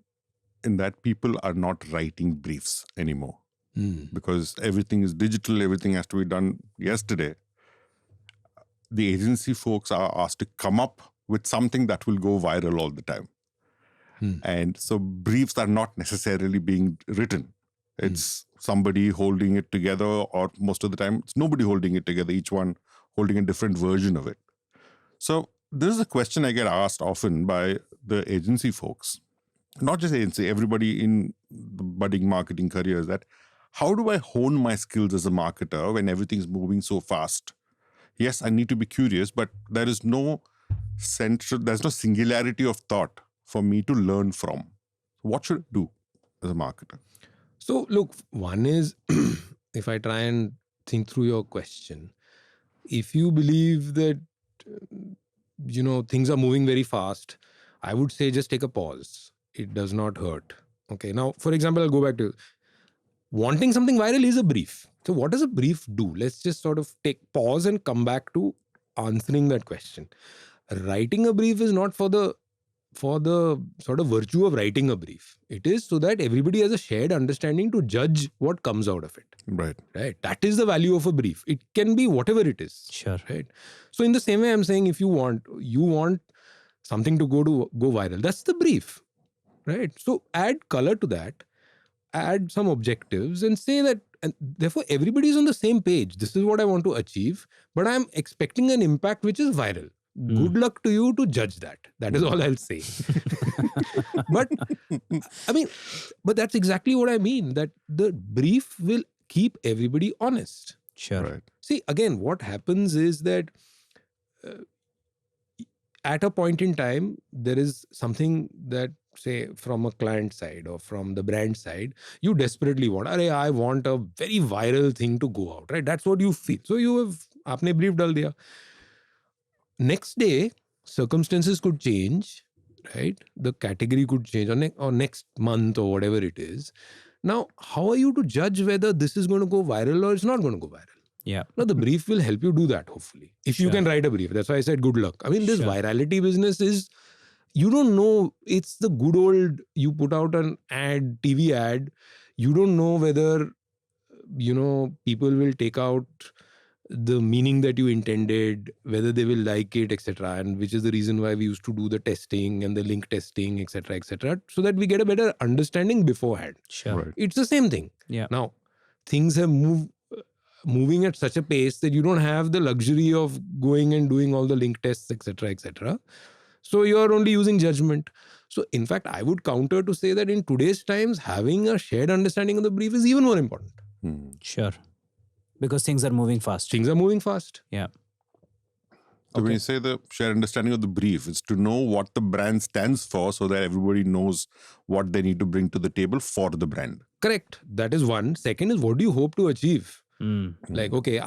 that people are not writing briefs anymore because everything is digital, everything has to be done yesterday. The agency folks are asked to come up with something that will go viral all the time. And so briefs are not necessarily being written. It's somebody holding it together, or most of the time it's nobody holding it together, each one holding a different version of it. So this is a question I get asked often by the agency folks. Not just agency, everybody in the budding marketing careers, that how do I hone my skills as a marketer when everything's moving so fast? Yes, I need to be curious, but there's no singularity of thought for me to learn from. What should I do as a marketer? So look, one is, if I try and think through your question, if you believe that, things are moving very fast, I would say just take a pause. It does not hurt. Okay. Now, for example, I'll go back to wanting something viral is a brief. So what does a brief do? Let's just sort of take pause and come back to answering that question. Writing a brief is not for the sort of virtue of writing a brief. It is so that everybody has a shared understanding to judge what comes out of it. Right. That is the value of a brief. It can be whatever it is. Sure. Right. So in the same way, I'm saying, if you want something to go viral, that's the brief. Right. So add color to that, add some objectives, and say that, and therefore everybody is on the same page. This is what I want to achieve, but I'm expecting an impact which is viral. Good luck to you to judge that. That is all I'll say. But that's exactly what I mean, that the brief will keep everybody honest. Sure. Right. See, again, what happens is that at a point in time, there is something that, say, from a client side or from the brand side, you desperately want, I want a very viral thing to go out, right? That's what you feel. So aapne brief dal diya. Next day, circumstances could change, right? The category could change, or next month, or whatever it is. Now, how are you to judge whether this is going to go viral or it's not going to go viral? Yeah. Now, the brief will help you do that, hopefully. If you can write a brief. That's why I said good luck. I mean, this virality business is, you don't know, it's the good old, you put out an ad, TV ad, you don't know whether, people will take out the meaning that you intended, whether they will like it, etc. And which is the reason why we used to do the testing and the link testing, etc., so that we get a better understanding beforehand. Sure. Right. It's the same thing. Yeah. Now, things have moving at such a pace that you don't have the luxury of going and doing all the link tests, etc. So you're only using judgment. So in fact, I would counter to say that in today's times, having a shared understanding of the brief is even more important. Sure. Because things are moving fast. Things are moving fast. Yeah. So when you say the shared understanding of the brief, it's to know what the brand stands for so that everybody knows what they need to bring to the table for the brand. Correct. That is one. Second is, what do you hope to achieve? Like, okay,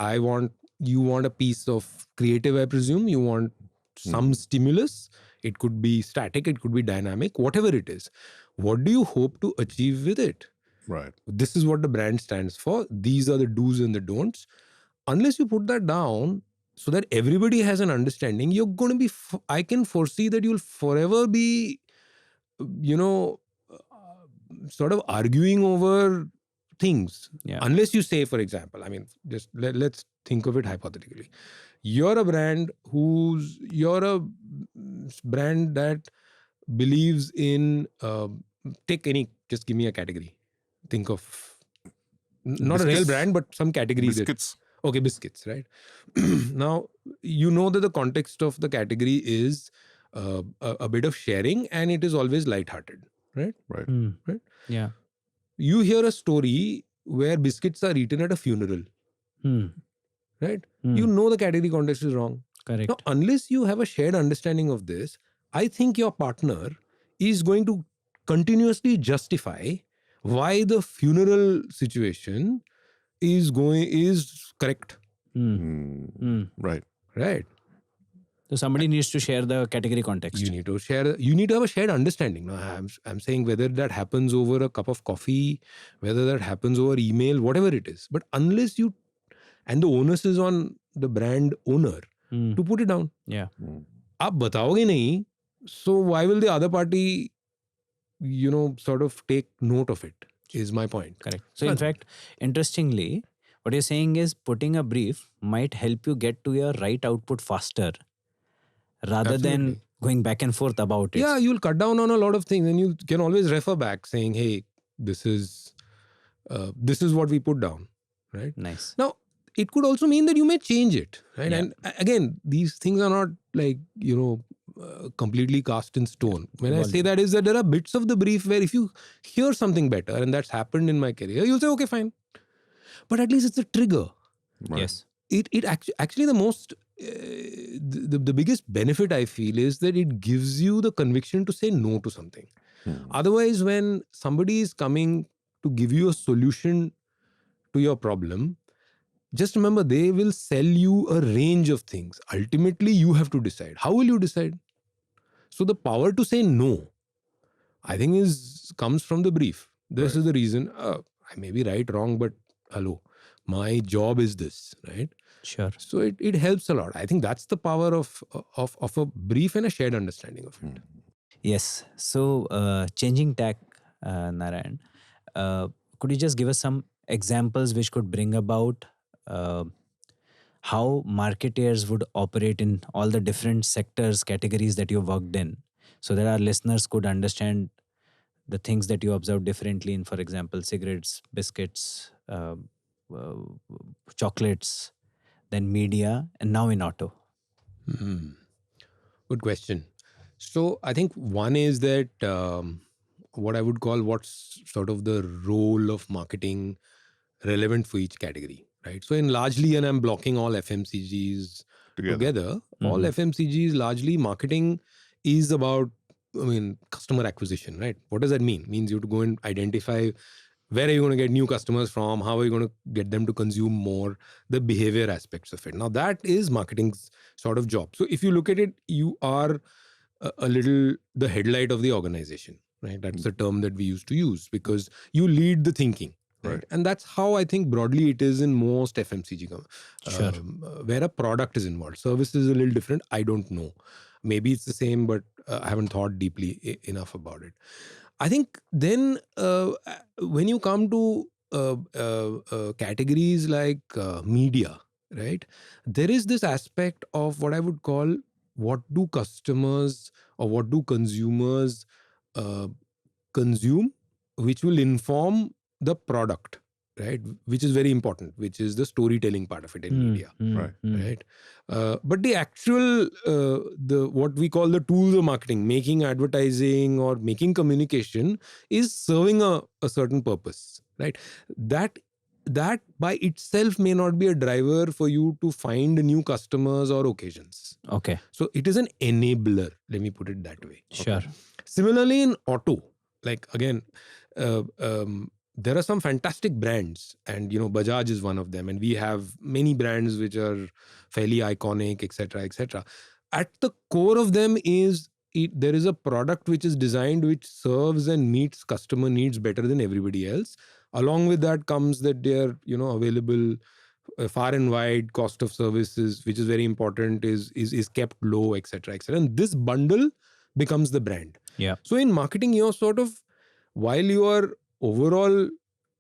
you want a piece of creative, I presume. You want some stimulus. It could be static, it could be dynamic, whatever it is. What do you hope to achieve with it? Right. This is what the brand stands for. These are the do's and the don'ts. Unless you put that down so that everybody has an understanding, you're going to be, I can foresee that you'll forever be, sort of arguing over things. Yeah. Unless you say, for example, I mean, just let's think of it hypothetically. You're a brand that believes in, just give me a category. Think of, not a real Biscuits. brand, but some category. Biscuits. Okay, biscuits, right? Now, you know that the context of the category is a bit of sharing, and it is always lighthearted, right? Right. Right? Yeah. You hear a story where biscuits are eaten at a funeral, right? You know the category context is wrong. Correct. Now, unless you have a shared understanding of this, I think your partner is going to continuously justify why the funeral situation is correct. Right. Right. So somebody needs to share the category context. You need to have a shared understanding. Now, I'm saying whether that happens over a cup of coffee, whether that happens over email, whatever it is. But unless and the onus is on the brand owner to put it down. Yeah. आप बताओगे नहीं, so why will the other party, sort of take note of it, is my point. Correct. So in fact, interestingly, what you're saying is putting a brief might help you get to your right output faster rather than Absolutely. going back and forth about it. Yeah, you'll cut down on a lot of things, and you can always refer back saying, hey, this is what we put down, right? Nice. Now, it could also mean that you may change it, right? Yeah. And again, these things are not like, completely cast in stone. When I say that is that there are bits of the brief where if you hear something better, and that's happened in my career, you'll say, okay, fine. But at least it's a trigger. Right. Yes. It actually the most, the biggest benefit I feel is that it gives you the conviction to say no to something. Otherwise, when somebody is coming to give you a solution to your problem, just remember, they will sell you a range of things. Ultimately, you have to decide. How will you decide? So the power to say no, I think, comes from the brief. This is the reason. I may be right, wrong, but hello, my job is this, right? Sure. So it helps a lot. I think that's the power of a brief and a shared understanding of it. Yes. So changing tack, Narayan, could you just give us some examples which could bring about how marketeers would operate in all the different sectors, categories that you worked in, so that our listeners could understand the things that you observe differently in, for example, cigarettes, biscuits, chocolates, then media, and now in auto? Good question. So I think one is that what I would call what's sort of the role of marketing relevant for each category, right? So in largely, and I'm blocking all FMCGs together, all FMCGs, largely marketing is about, customer acquisition, right? What does that mean? It means you have to go and identify where are you going to get new customers from, how are you going to get them to consume more, the behavior aspects of it. Now that is marketing's sort of job. So if you look at it, you are a little the headlight of the organization, right? That's the term that we used to use because you lead the thinking. Right. And that's how I think broadly it is in most FMCG, where a product is involved. Service is a little different. I don't know. Maybe it's the same, but I haven't thought deeply enough about it. I think then when you come to categories like media, right? There is this aspect of what I would call what do customers or what do consumers consume, which will inform the product, right? Which is very important, which is the storytelling part of it in media, right? But the actual, what we call the tools of marketing, making advertising or making communication is serving a certain purpose, right? That by itself may not be a driver for you to find new customers or occasions. Okay. So it is an enabler. Let me put it that way. Sure. Similarly in auto, like again, there are some fantastic brands, and Bajaj is one of them, and we have many brands which are fairly iconic, etc., etc. At the core of them is there is a product which is designed which serves and meets customer needs better than everybody else. Along with that comes that they are available far and wide. Cost of services, which is very important, is kept low, etc., etc. And this bundle becomes the brand. Yeah. So in marketing, you're sort of, while you are overall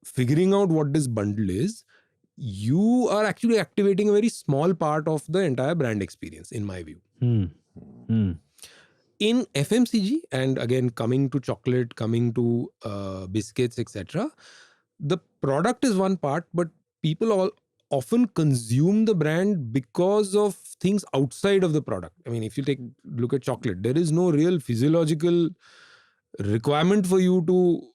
figuring out what this bundle is, you are actually activating a very small part of the entire brand experience, in my view. In FMCG, and again coming to chocolate, coming to biscuits, etc., the product is one part, but people often consume the brand because of things outside of the product. I mean, if you look at chocolate, there is no real physiological requirement for you to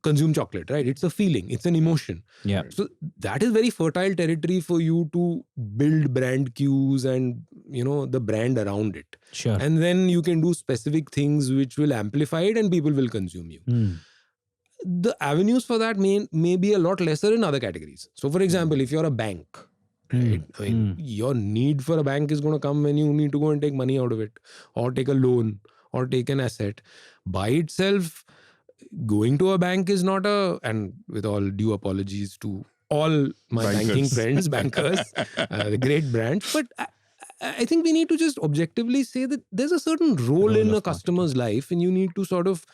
consume chocolate, right? It's a feeling, it's an emotion. Yeah. So that is very fertile territory for you to build brand cues and the brand around it. Sure. And then you can do specific things which will amplify it and people will consume you. The avenues for that may be a lot lesser in other categories. So for example, if you're a bank, right? I mean, your need for a bank is going to come when you need to go and take money out of it, or take a loan, or take an asset. By itself, going to a bank is not and with all due apologies to all my banking friends, bankers, the great brands, but I think we need to just objectively say that there's a certain role in a customer's life, and you need to sort of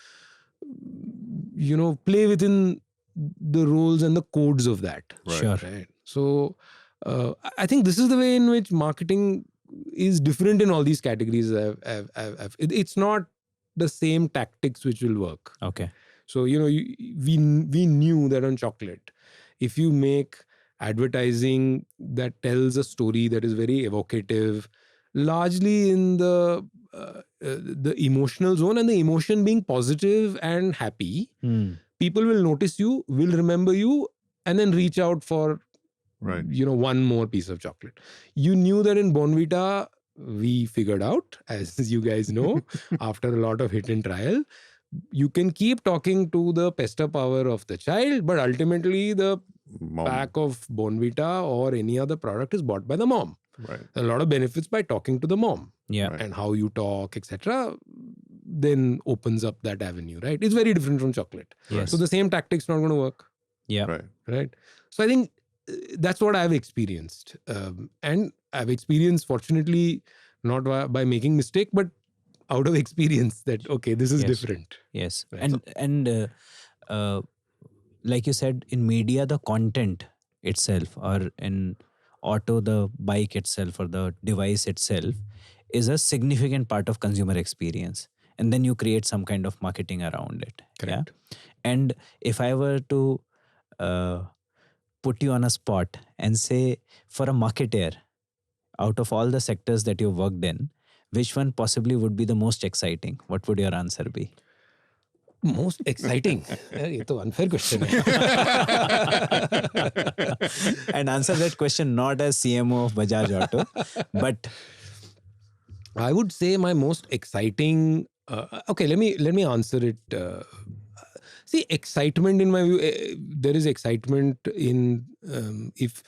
play within the roles and the codes of that. Right. Sure. Right. So I think this is the way in which marketing is different in all these categories. It's not the same tactics which will work. Okay. So we knew that on chocolate, if you make advertising that tells a story that is very evocative, largely in the emotional zone, and the emotion being positive and happy, people will notice you, will remember you, and then reach out for one more piece of chocolate. You knew that in Bournvita, we figured out, as you guys know, after a lot of hit and trial, you can keep talking to the pester power of the child, but ultimately the pack of Bournvita or any other product is bought by the mom. Right. A lot of benefits by talking to the mom. Yeah. And how you talk, etc., then opens up that avenue, right? It's very different from chocolate. Yes. So the same tactic's not going to work. Yeah. Right. So I think that's what I've experienced. And I've experienced, fortunately, not by making mistake, but out of experience that, okay, this is different. Yes. Right. And like you said, in media, the content itself, or in auto, the bike itself or the device itself, is a significant part of consumer experience. And then you create some kind of marketing around it. Correct. Yeah? And if I were to put you on a spot and say, for a marketer, out of all the sectors that you've worked in, which one possibly would be the most exciting? What would your answer be? Most exciting? It's an unfair question. And answer that question not as CMO of Bajaj Auto, but I would say my most exciting. Okay, let me answer it. See, excitement in my view, there is excitement in if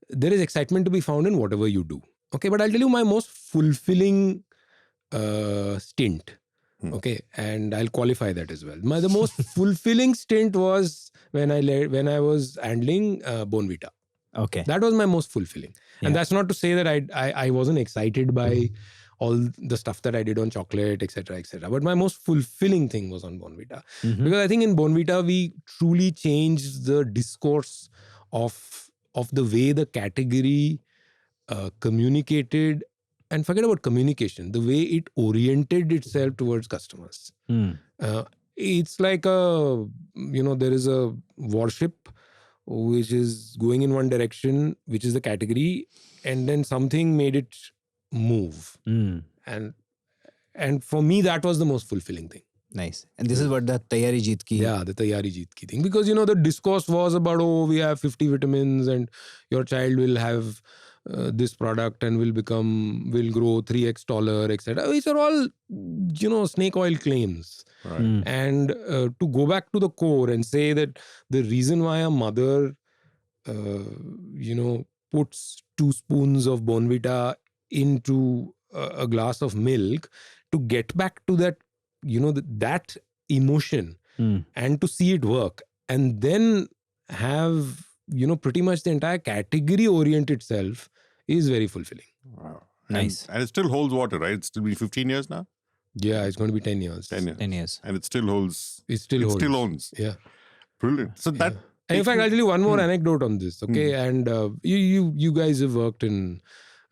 there is excitement to be found in whatever you do. Okay, but I'll tell you my most fulfilling stint. Okay, and I'll qualify that as well. The most fulfilling stint was when I was handling Bournvita. okay, That was my most fulfilling. And that's not to say that I wasn't excited by all the stuff that I did on chocolate, etc., etc. But my most fulfilling thing was on Bournvita. Because I think in Bournvita, we truly changed the discourse of the way the category communicated. And forget about communication, the way it oriented itself towards customers. It's like there is a warship which is going in one direction, which is the category, and then something made it move. And for me, that was the most fulfilling thing. Nice. And this is what the Tayari Jeet Ki. Yeah, the Tayari Jeet Ki thing. Because, the discourse was about, we have 50 vitamins and your child will have this product and will grow 3x taller, etc. These are all, snake oil claims. Right. And to go back to the core and say that the reason why a mother, puts 2 spoons of Bournvita into a glass of milk to get back to that, that emotion and to see it work, and then have, pretty much the entire category orient itself is very fulfilling. Wow. Nice. And it still holds water, right? It's still been 15 years now? Yeah, it's going to be 10 years. 10 years. 10 years. And it still holds. It still owns. Yeah. Brilliant. So that. And in fact, I'll tell you one more anecdote on this. Okay. And you guys have worked in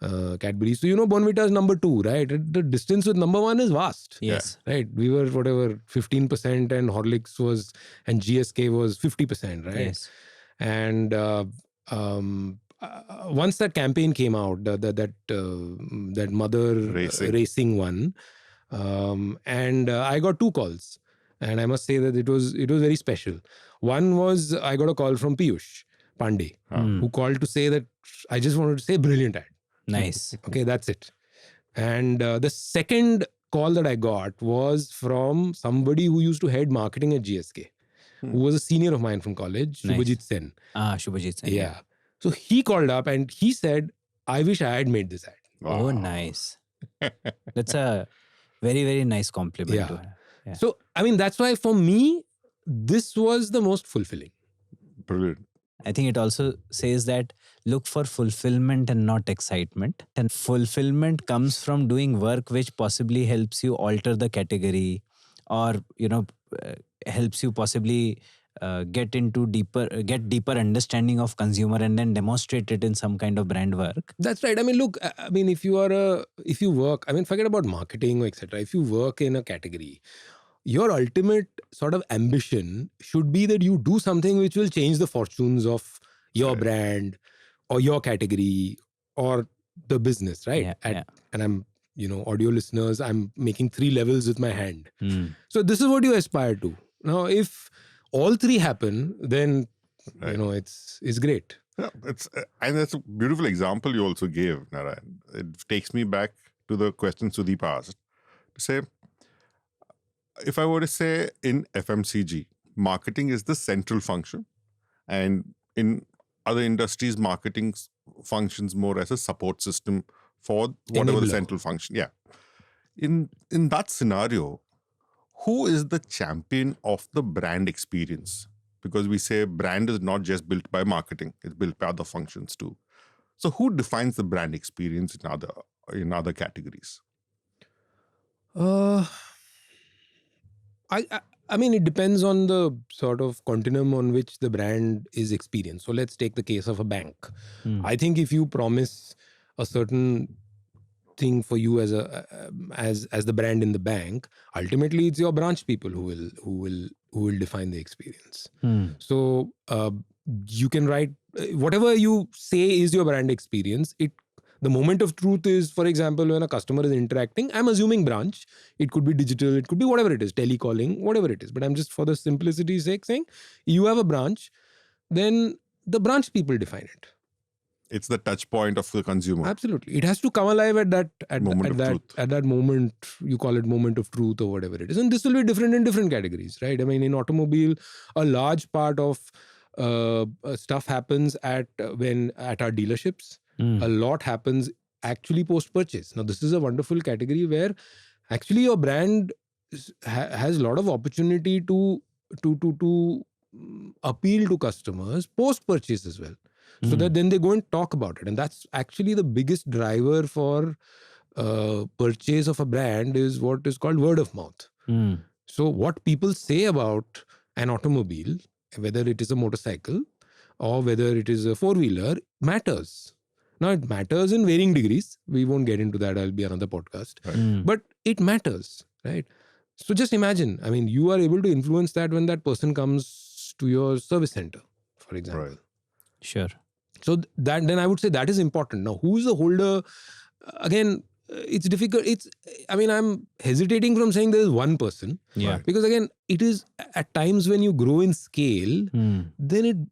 Cadbury. So, Bournvita is number 2, right? The distance with number 1 is vast. Yes. Right. We were 15% and Horlicks and GSK was 50%, right? Yes. And once that campaign came out, that mother racing one, and I got 2 calls, and I must say that it was very special. One was I got a call from Piyush Pandey, who called to say that I just wanted to say brilliant ad. Nice. Okay, that's it. And the second call that I got was from somebody who used to head marketing at GSK, who was a senior of mine from college, Nice. Shubhajit Sen. Shubhajit Sen. Yeah. So he called up and he said, I wish I had made this ad. Oh, nice. That's a very, very nice compliment. Yeah. To her. Yeah. So, that's why for me, this was the most fulfilling. Brilliant. I think it also says that look for fulfillment and not excitement. And fulfillment comes from doing work which possibly helps you alter the category, or, helps you possibly get deeper understanding of consumer and then demonstrate it in some kind of brand work. That's right. Look, if you work, forget about marketing or etc. If you work in a category, your ultimate sort of ambition should be that you do something which will change the fortunes of your brand or your category or the business, right? And I'm, audio listeners, I'm making 3 levels with my hand. So this is what you aspire to. Now, if all 3 happen, then, it's great. Yeah, and that's a beautiful example you also gave, Narayan. It takes me back to the question Sudeep asked. To say, if I were to say in FMCG, marketing is the central function, and in other industries, marketing functions more as a support system for whatever the central function. Yeah. In that scenario, who is the champion of the brand experience? Because we say brand is not just built by marketing; it's built by other functions too. So, who defines the brand experience in other categories? It depends on the sort of continuum on which the brand is experienced. So let's take the case of a bank. I think if you promise a certain thing for you as the brand in the bank, ultimately it's your branch people who will define the experience. So you can write whatever you say is your brand experience. The moment of truth is, for example, when a customer is interacting, I'm assuming branch. It could be digital, it could be whatever it is, telecalling, whatever it is. But I'm just for the simplicity's sake saying, you have a branch, then the branch people define it. It's the touch point of the consumer. Absolutely. It has to come alive at that moment, you call it moment of truth or whatever it is. And this will be different in different categories, right? In automobile, a large part of stuff happens at our dealerships. A lot happens actually post-purchase. Now, this is a wonderful category where actually your brand has a lot of opportunity to appeal to customers post-purchase as well. So that then they go and talk about it. And that's actually the biggest driver for purchase of a brand is what is called word of mouth. So what people say about an automobile, whether it is a motorcycle or whether it is a 4-wheeler, matters. Now, it matters in varying degrees. We won't get into that. I'll be another podcast. Right. But it matters, right? So just imagine, you are able to influence that when that person comes to your service center, for example. Right. Sure. So then I would say that is important. Now, who is the holder? Again, it's difficult. I'm hesitating from saying there is one person. Yeah. Because again, it is at times when you grow in scale, then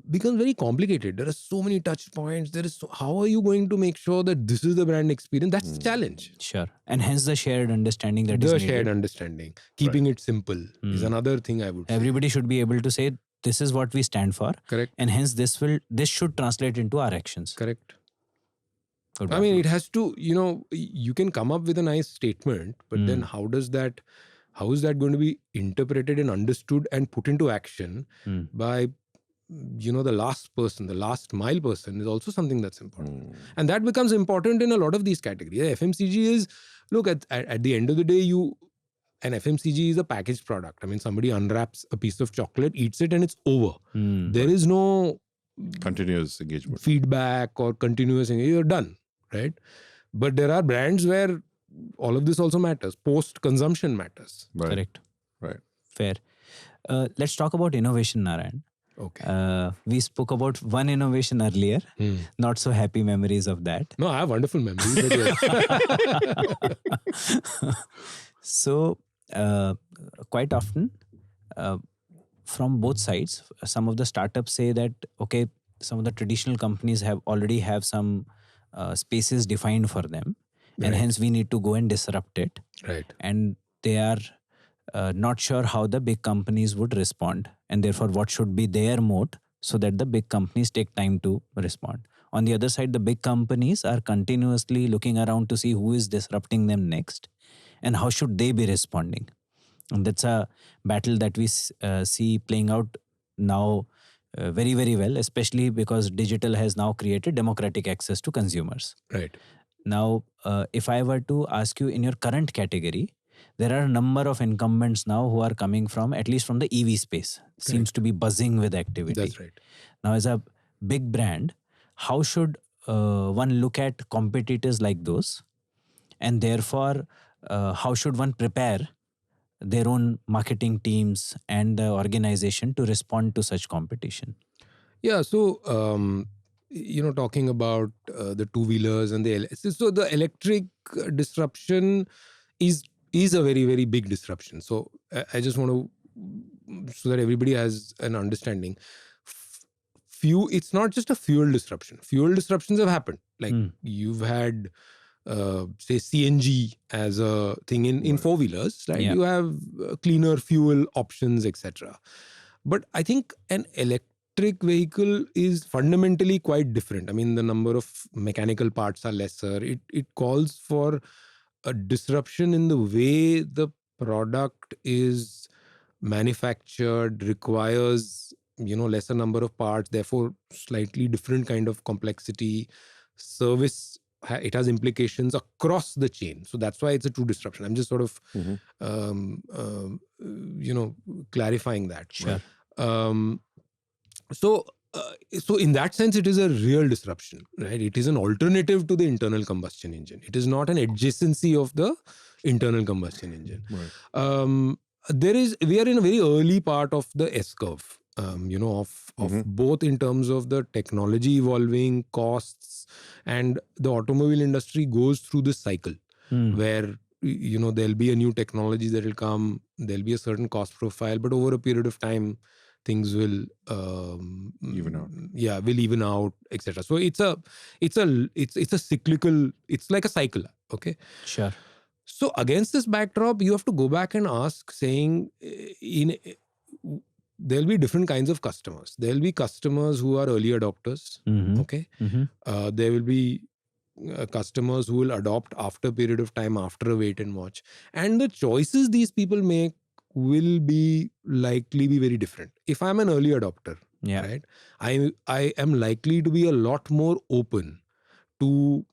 becomes very complicated. There are so many touch points. How are you going to make sure that this is the brand experience? That's the challenge. Sure. And hence the shared understanding that is The needed. shared understanding. Keeping it simple is another thing I would say. Everybody should be able to say, this is what we stand for. Correct. And hence this should translate into our actions. Correct. Good. I mean, it has to, you can come up with a nice statement, but then how is that going to be interpreted and understood and put into action by, the last person, the last mile person is also something that's important. And that becomes important in a lot of these categories. FMCG is, look, at the end of the day, an FMCG is a packaged product. I mean, somebody unwraps a piece of chocolate, eats it, and it's over. There is no continuous engagement, feedback or continuous engagement. You're done, right? But there are brands where all of this also matters. Post-consumption matters. right? Correct. Right. Fair. Let's talk about innovation, Narayan. Okay. We spoke about one innovation earlier. Not so happy memories of that. No, I have wonderful memories. But yes. So, quite often, from both sides, some of the startups say that, okay, some of the traditional companies already have some spaces defined for them. And hence we need to go and disrupt it. Right. And they are not sure how the big companies would respond. And therefore, what should be their moat so that the big companies take time to respond. On the other side, the big companies are continuously looking around to see who is disrupting them next and how should they be responding. And that's a battle that we see playing out now very, very well, especially because digital has now created democratic access to consumers. Right. Now, if I were to ask you in your current category, there are a number of incumbents now who are coming from, at least from the EV space. Seems to be buzzing with activity. That's right. Now, as a big brand, how should one look at competitors like those? And therefore, how should one prepare their own marketing teams and the organization to respond to such competition? Yeah, so, talking about the two-wheelers and so the electric disruption is a very, very big disruption. So I just want to, so that everybody has an understanding. It's not just a fuel disruption. Fuel disruptions have happened. Like you've had, say, CNG as a thing in four-wheelers, right? Yeah. You have cleaner fuel options, etc. But I think an electric vehicle is fundamentally quite different. I mean, the number of mechanical parts are lesser. It calls for a disruption in the way the product is manufactured, requires, lesser number of parts, therefore slightly different kind of complexity. Service, it has implications across the chain. So that's why it's a true disruption. I'm just sort of, clarifying that. Sure. So in that sense, it is a real disruption, right? It is an alternative to the internal combustion engine. It is not an adjacency of the internal combustion engine. Right. We are in a very early part of the S-curve, of both in terms of the technology evolving, costs, and the automobile industry goes through this cycle where, there'll be a new technology that will come, there'll be a certain cost profile, but over a period of time, things will Even out. Yeah, will even out, etc. So it's a cyclical. It's like a cycle. Okay. Sure. So against this backdrop, you have to go back and ask, saying, there'll be different kinds of customers. There'll be customers who are early adopters. Okay. There will be customers who will adopt after a period of time, after a wait and watch, and the choices these people make will likely be very different. If I'm an early adopter, right, I am likely to be a lot more open to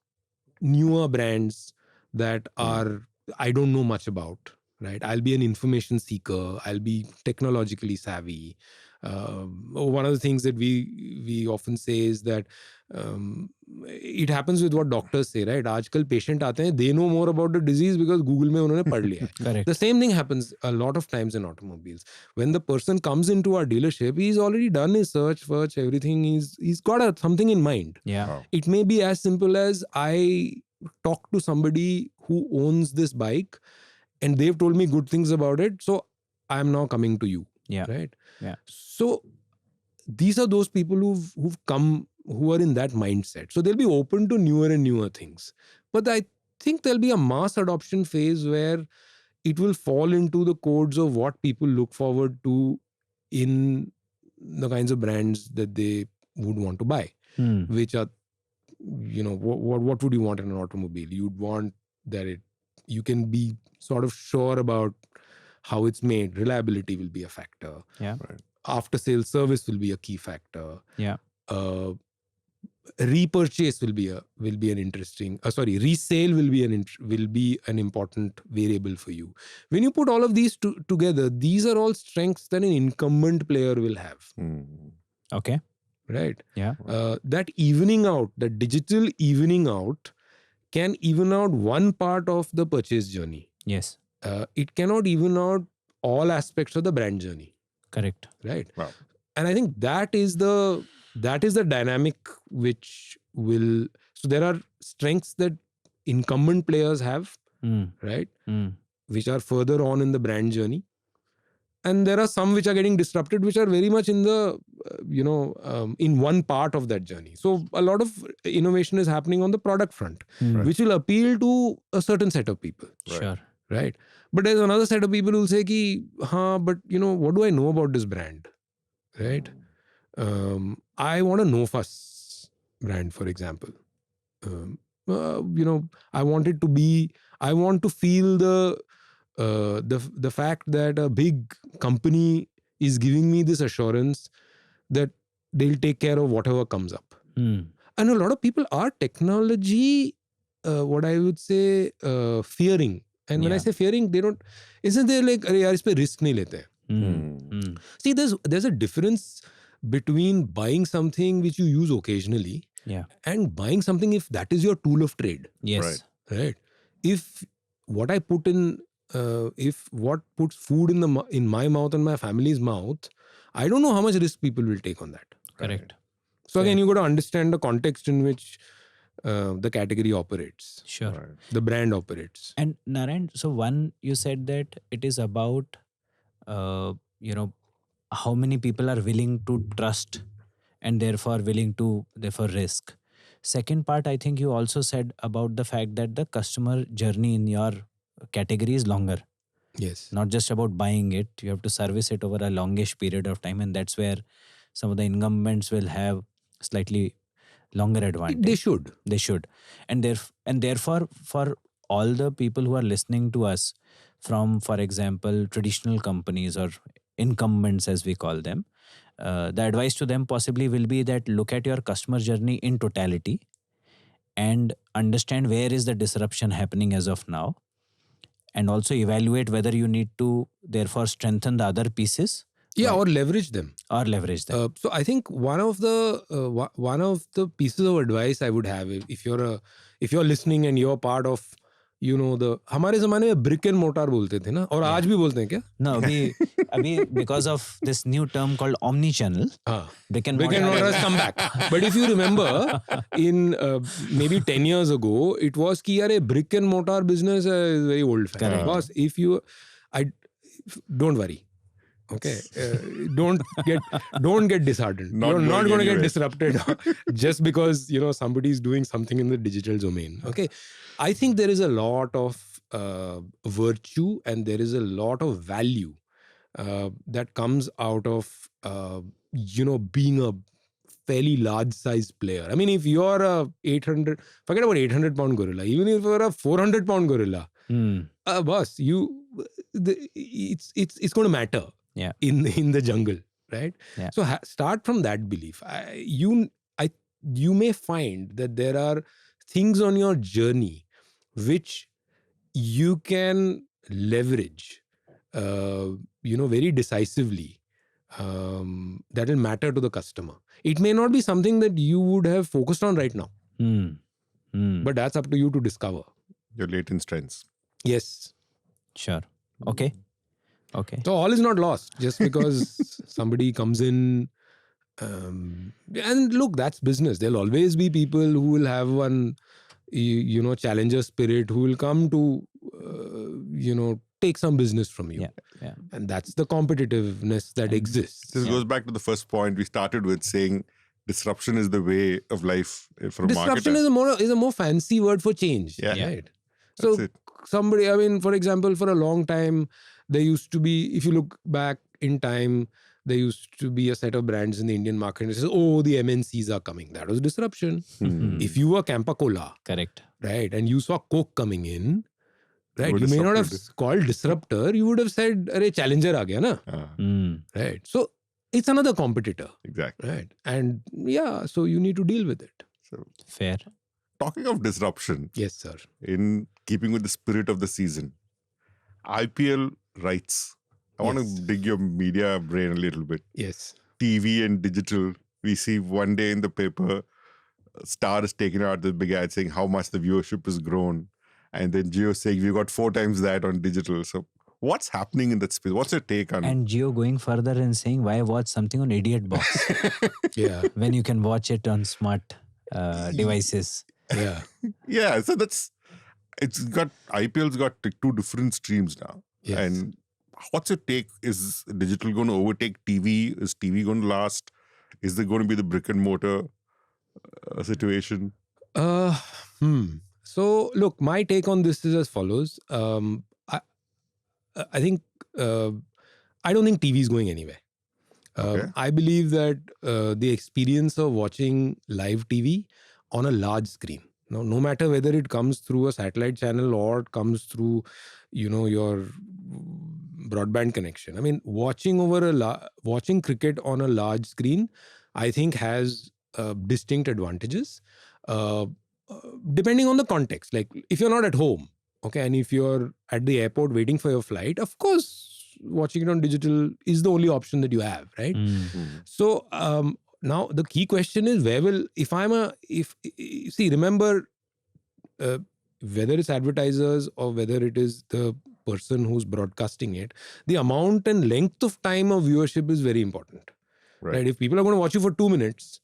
newer brands that I don't know much about, right? I'll be an information seeker. I'll be technologically savvy. One of the things that we often say is that it happens with what doctors say, right? Aajkal patient aate hain, they know more about the disease because Google mein unhone padh liya hai. Correct. The same thing happens a lot of times in automobiles. When the person comes into our dealership, he's already done his search, everything. He's got something in mind. Yeah. Wow. It may be as simple as I talk to somebody who owns this bike and they've told me good things about it, so I'm now coming to you. Yeah. Right? Yeah. So these are those people who've come, who are in that mindset. So they'll be open to newer and newer things. But I think there'll be a mass adoption phase where it will fall into the codes of what people look forward to in the kinds of brands that they would want to buy, which are, what would you want in an automobile? You'd want that you can be sort of sure about how it's made. Reliability will be a factor. Yeah. Right. After sales service will be a key factor. Yeah. Repurchase will be an interesting. Resale will be an important variable for you. When you put all of these together, these are all strengths that an incumbent player will have. Okay. Right. Yeah. That evening out, that digital evening out, can even out one part of the purchase journey. Yes. It cannot even out all aspects of the brand journey. Correct. Right. Wow. And I think that is the dynamic which will. So there are strengths that incumbent players have, right, which are further on in the brand journey, and there are some which are getting disrupted, which are very much in the in one part of that journey. So a lot of innovation is happening on the product front, which will appeal to a certain set of people. Right. Sure. Right. But there's another set of people who will say but what do I know about this brand? Right. I want a no fuss brand, for example. I want to feel the fact that a big company is giving me this assurance that they'll take care of whatever comes up. And a lot of people are technology, what I would say, fearing. And when I say fearing, isn't there like, yaar, is pe risk nahi lete hain. See, there's a difference between buying something which you use occasionally and buying something if that is your tool of trade. Yes. Right. If what I put in, if what puts food in my mouth and my family's mouth, I don't know how much risk people will take on that. Correct. So again, you got to understand the context in which the category operates. Sure. Right. The brand operates. And Narayan, so one, you said that it is about, how many people are willing to trust and therefore willing to risk. Second part, I think you also said about the fact that the customer journey in your category is longer. Yes. Not just about buying it, you have to service it over a longish period of time, and that's where some of the incumbents will have slightly longer advantage. They should. And therefore, for all the people who are listening to us from, for example, traditional companies or incumbents as we call them, the advice to them possibly will be that look at your customer journey in totality and understand where is the disruption happening as of now, and also evaluate whether you need to therefore strengthen the other pieces. Yeah, or leverage them. So I think one of the pieces of advice I would have, if you're listening and you're part of, हमारे ज़माने में brick and mortar बोलते थे ना, और आज भी बोलते हैं क्या? No, अभी because of this new term called omni-channel, brick and mortar has come back. But if you remember, in maybe 10 years ago, it was कि यार brick and mortar business is very old fashioned. Because don't worry. Okay, don't get disheartened. You're not going to get disrupted just because somebody's doing something in the digital domain. Okay, I think there is a lot of virtue and there is a lot of value that comes out of being a fairly large size player. I mean, if you're forget about 800-pound gorilla, even if you're a 400-pound gorilla, boss, it's going to matter. Yeah. In the jungle, right? Yeah. So start from that belief. You may find that there are things on your journey which you can leverage, very decisively. That will matter to the customer. It may not be something that you would have focused on right now, but that's up to you to discover. Your latent strengths. Yes. Sure. Okay. So all is not lost just because somebody comes in. And look, that's business. There'll always be people who will have one, challenger spirit, who will come to, take some business from you. Yeah. Yeah. And that's the competitiveness that exists. This goes back to the first point we started with, saying disruption is the way of life for a Disruption marketer. is a more fancy word for change. Yeah. Right. That's So it. somebody, I mean, for example, for a long time, there used to be, if you look back in time, there used to be a set of brands in the Indian market and it says, oh, the MNCs are coming. That was disruption. If you were Campa Cola, Correct. right, and you saw Coke coming in, right, Would you may not have disrupted. called disruptor, you would have said, "Arey, challenger aa gaya na," Mm. right? So it's another competitor, Exactly. right? And yeah, so you need to deal with it. So, Fair. talking of disruption, Yes, sir. in keeping with the spirit of the season, IPL rights. I want Yes. to dig your media brain a little bit. Yes. TV and digital. We see one day in the paper, Star is taking out the big ad saying how much the viewership has grown. And then Jio saying we got 4 times that on digital. So what's happening in that space? What's your take on And Geo going further and saying, why watch something on Idiot Box Yeah. when you can watch it on smart devices? Yeah. Yeah, so it's got IPL's got like 2 different streams now. Yes. And what's your take? Is digital going to overtake TV? Is TV going to last? Is there going to be the brick and mortar situation? So look, my take on this is as follows. I think I don't think TV is going anywhere. Okay. I believe that the experience of watching live TV on a large screen, no matter whether it comes through a satellite channel or it comes through, your broadband connection. I mean, watching cricket on a large screen, I think has distinct advantages, depending on the context. Like if you're not at home, okay, and if you're at the airport waiting for your flight, of course, watching it on digital is the only option that you have, right? Mm. So now the key question is, remember, whether it's advertisers or whether it is the person who's broadcasting it, the amount and length of time of viewership is very important, right? If people are going to watch you for 2 minutes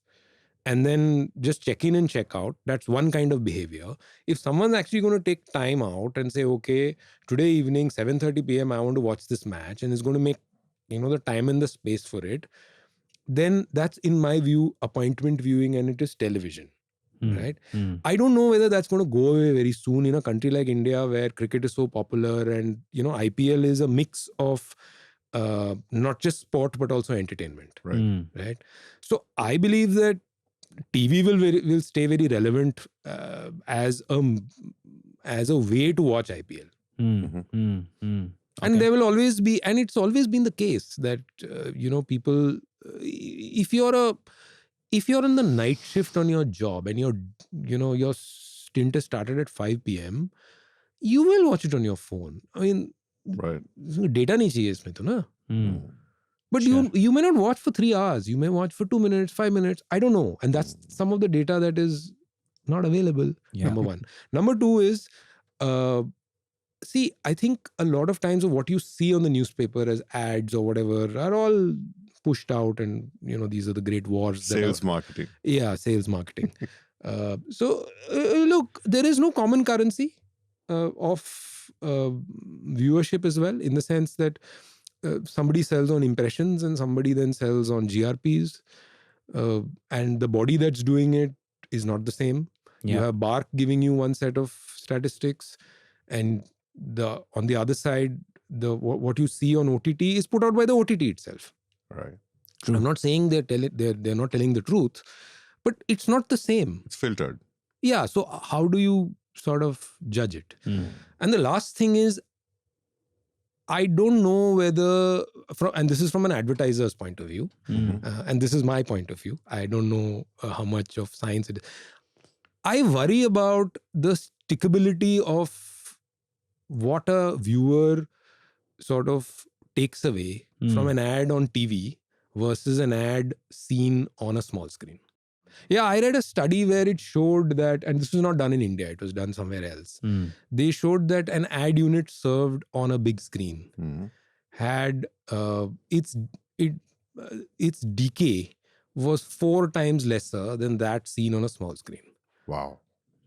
and then just check in and check out, that's one kind of behavior. If someone's actually going to take time out and say, okay, today evening 7:30 p.m. I want to watch this match, and is going to make the time and the space for it, then that's, in my view, appointment viewing, and it is television. Right? I don't know whether that's going to go away very soon in a country like India where cricket is so popular, and IPL is a mix of not just sport but also entertainment. Right? So I believe that TV will stay very relevant as a way to watch IPL. And there will always be, and it's always been the case that people, if you're in the night shift on your job and your stint has started at 5 p.m, you will watch it on your phone. I mean, data nahi chahiye isme to na. But you may not watch for 3 hours. You may watch for 2 minutes, 5 minutes. I don't know. And that's some of the data that is not available. Yeah. Number one. Number two is, I think a lot of times of what you see on the newspaper as ads or whatever are all pushed out, and these are the great wars. Sales marketing. Yeah, sales marketing. Look, there is no common currency of viewership as well, in the sense that somebody sells on impressions and somebody then sells on GRPs, and the body that's doing it is not the same. You have Bark giving you one set of statistics, and on the other side, what you see on OTT is put out by the OTT itself. Right. True. I'm not saying they're not telling the truth, but it's not the same. It's filtered. Yeah. So how do you sort of judge it? And the last thing is, I don't know whether, and this is from an advertiser's point of view, and this is my point of view. I don't know how much of science it is. I worry about the stickability of what a viewer sort of takes away from an ad on TV versus an ad seen on a small screen. Yeah, I read a study where it showed that, and this was not done in India, it was done somewhere else. They showed that an ad unit served on a big screen had its decay was 4 times lesser than that seen on a small screen. Wow.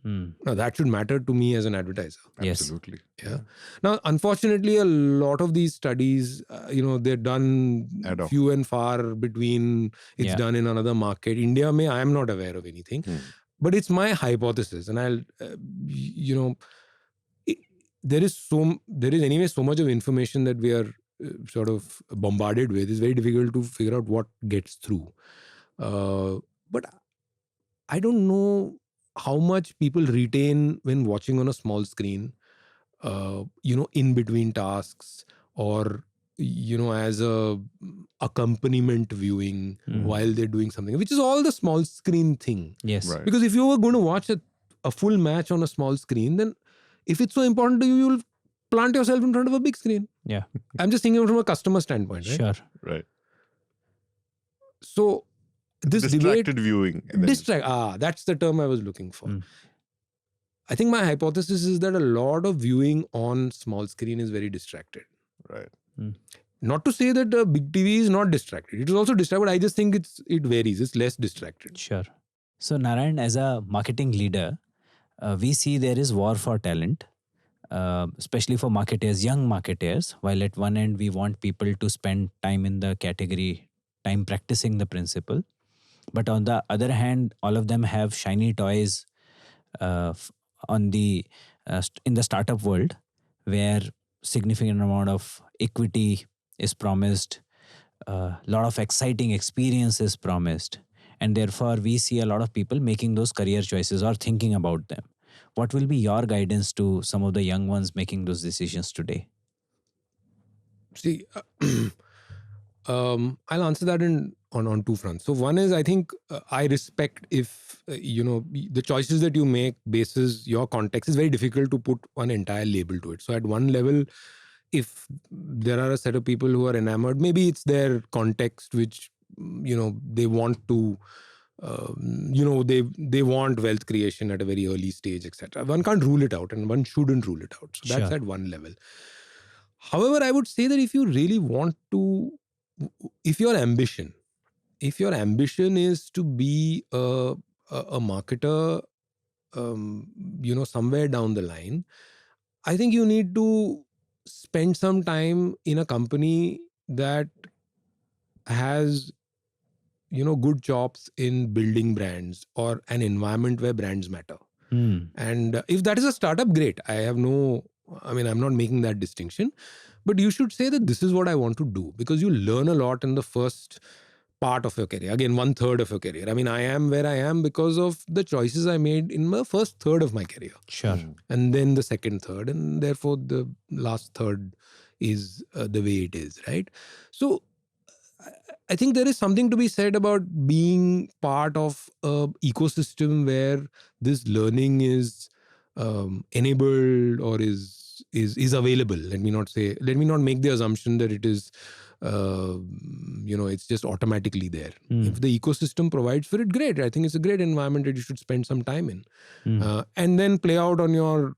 Now, that should matter to me as an advertiser. Yes. Absolutely. Yeah. Now, unfortunately, a lot of these studies, they're done Ad hoc. few and far between. It's Yeah. done in another market. India, I am not aware of anything. But it's my hypothesis, and I'll, there is anyway so much of information that we are sort of bombarded with. It's very difficult to figure out what gets through. But I don't know how much people retain when watching on a small screen, in between tasks, or as a accompaniment viewing while they're doing something, which is all the small screen thing. Yes. Right. Because if you were going to watch a full match on a small screen, then if it's so important to you, you'll plant yourself in front of a big screen. Yeah. I'm just thinking from a customer standpoint, right? Sure. Right. So this Distracted viewing. that's the term I was looking for. I think my hypothesis is that a lot of viewing on small screen is very distracted. Right. Not to say that a big TV is not distracted. It is also distracted, but I just think it varies. It's less distracted. Sure. So Narayan, as a marketing leader, we see there is war for talent, especially for marketers, young marketers. While at one end we want people to spend time in the category, time practicing the principle. But on the other hand, all of them have shiny toys in the startup world, where significant amount of equity is promised, a lot of exciting experience is promised, and therefore we see a lot of people making those career choices or thinking about them. What will be your guidance to some of the young ones making those decisions today? See, I'll answer that on two fronts. So one is, I think I respect if the choices that you make basis your context. Is very difficult to put one entire label to it. So at one level, if there are a set of people who are enamored, maybe it's their context which they want to. They want wealth creation at a very early stage, etc. One can't rule it out, and one shouldn't rule it out. So that's Sure. at one level. However, I would say that if you really want to, if your ambition is to be a marketer, somewhere down the line, I think you need to spend some time in a company that has good chops in building brands or an environment where brands matter. And if that is a startup, great. I'm not making that distinction, but you should say that this is what I want to do, because you learn a lot in the first part of your career. Again, 1/3 of your career. I am where I am because of the choices I made in my first third of my career. Sure. And then the second third, and therefore the last third is the way it is, right? So I think there is something to be said about being part of an ecosystem where this learning is enabled or is available. Let me not make the assumption that it is, it's just automatically there. If the ecosystem provides for it, great. I think it's a great environment that you should spend some time in, and then play out on your,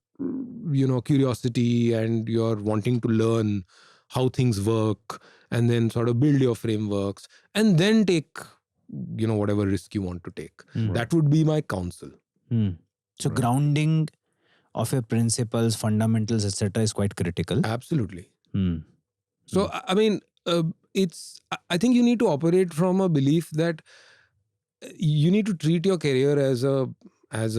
curiosity and your wanting to learn how things work, and then sort of build your frameworks, and then take, whatever risk you want to take. That would be my counsel. So grounding of your principles, fundamentals, etc. is quite critical. Absolutely. So, I think you need to operate from a belief that you need to treat your career as a it's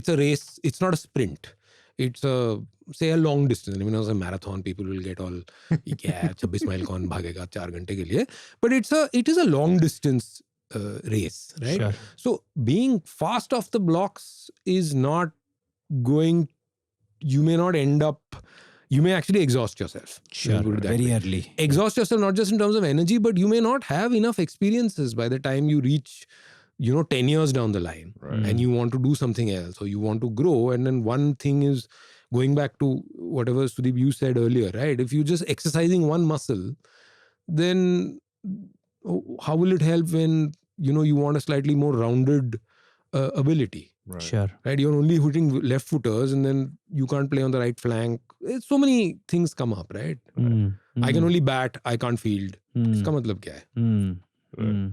a race. It's not a sprint. It's a long distance. As a marathon, people will get all, 26 mile kaun bhagega 4 ghante ke liye. But it is a long distance race, right? Sure. So being fast off the blocks is not going. You may not end up. You may actually exhaust yourself. Sure. Very early. Exhaust yourself not just in terms of energy, but you may not have enough experiences by the time you reach 10 years down the line, and you want to do something else, or you want to grow. And then one thing is, going back to whatever Sudeep you said earlier, right? If you're just exercising one muscle, then how will it help when you want a slightly more rounded ability? Right. Sure. Right? You're only hitting left footers, and then you can't play on the right flank. So many things come up, right? I can only bat, I can't field. Iska matlab kya hai? Right.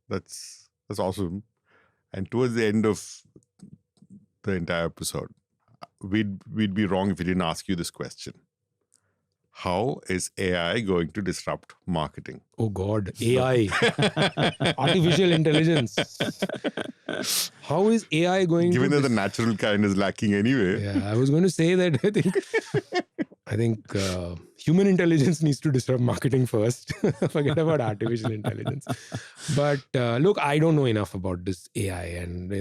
That's awesome. And towards the end of the entire episode, we'd be wrong if we didn't ask you this question. How is AI going to disrupt marketing? Oh God, AI, artificial intelligence. How is AI going Given to... that the natural kind is lacking anyway. Yeah, I was going to say that I think human intelligence needs to disrupt marketing first. Forget about artificial intelligence. But look, I don't know enough about this AI, and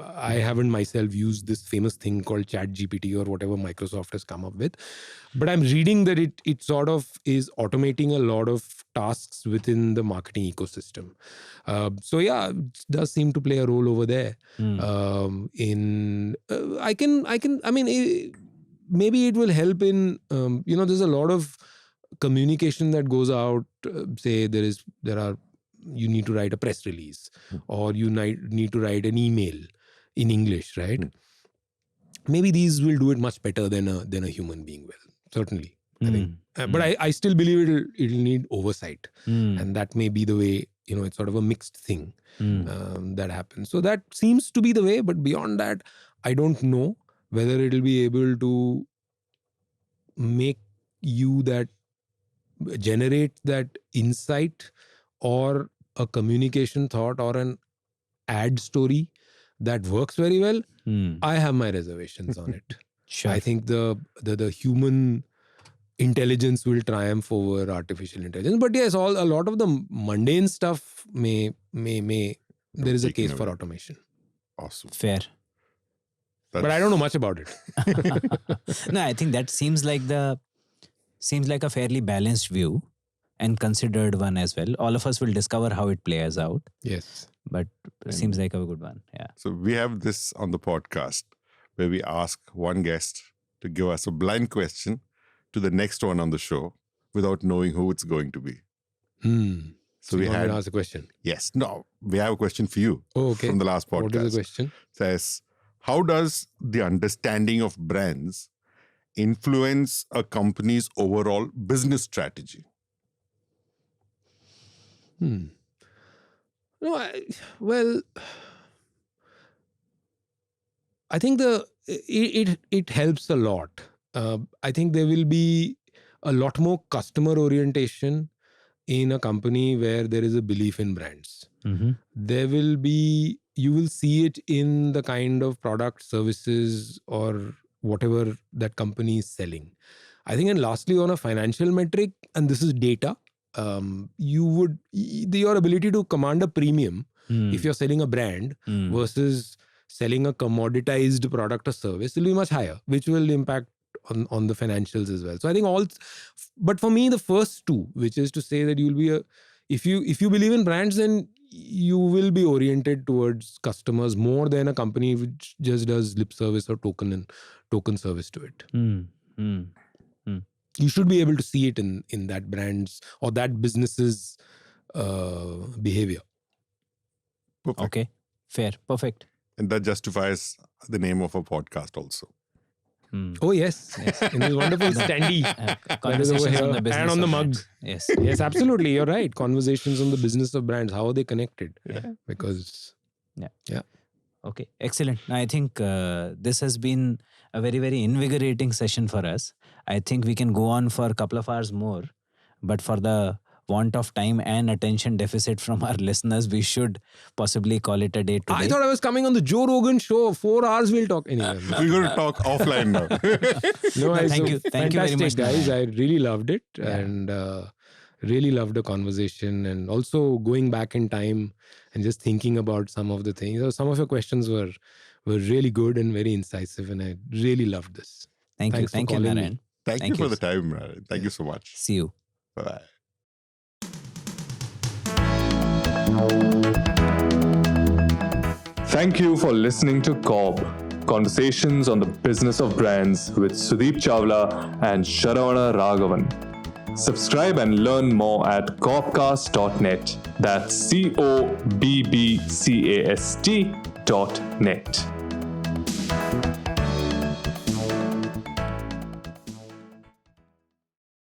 I haven't myself used this famous thing called ChatGPT or whatever Microsoft has come up with. But I'm reading that it sort of is automating a lot of tasks within the marketing ecosystem. So yeah, it does seem to play a role over there. Maybe it will help in, there's a lot of communication that goes out. Say you need to write a press release, or you need to write an email in English, right? Maybe these will do it much better than a human being will. Certainly, I think. But I still believe it'll need oversight, and that may be the way. It's sort of a mixed thing that happens. So that seems to be the way. But beyond that, I don't know whether it'll be able to make you generate that insight or a communication thought or an ad story that works very well. I have my reservations on it. Sure. I think the human intelligence will triumph over artificial intelligence. But yes, a lot of the mundane stuff may there is a case for automation. Awesome. Fair. But I don't know much about it. No, I think that seems like a fairly balanced view and considered one as well. All of us will discover how it plays out. Yes. But it seems like a good one. Yeah. So we have this on the podcast where we ask one guest to give us a blind question to the next one on the show without knowing who it's going to be. So we had to ask a question. Yes. No, we have a question for you. Oh, okay. From the last podcast. What is the question? Says, how does the understanding of brands influence a company's overall business strategy? I think it helps a lot. I think there will be a lot more customer orientation in a company where there is a belief in brands. You will see it in the kind of product, services, or whatever that company is selling. I think, and lastly, on a financial metric, and this is data, your ability to command a premium if you're selling a brand versus selling a commoditized product or service will be much higher, which will impact on the financials as well. So I think but for me, the first two, which is to say that you'll be if you believe in brands, then you will be oriented towards customers more than a company which just does lip service or token service to it. You should be able to see it in that brand's or that business's behavior. Perfect. Okay, fair, perfect. And that justifies the name of a podcast also. Oh yes, in this wonderful standee Conversations on the business and on the mug. Yes, yes, absolutely. You're right. Conversations on the business of brands. How are they connected? Yeah. Because Okay, excellent. I think this has been a very, very invigorating session for us. I think we can go on for a couple of hours more, but for the want of time and attention deficit from our listeners, we should possibly call it a day today. I thought I was coming on the Joe Rogan show. 4 hours we'll talk. Anyway, We're going to talk offline now. Thank you very much, guys. Narayan. I really loved it and really loved the conversation, and also going back in time and just thinking about some of the things. Some of your questions were really good and very incisive, and I really loved this. Thank you, Narayan. Thank you for the time, Narayan. Thank you so much. See you. Bye-bye. Thank you for listening to CoBB, Conversations on the Business of Brands with Sudeep Chawla and Sharan Raghavan. Subscribe and learn more at cobcast.net. That's CoBBCAST.net.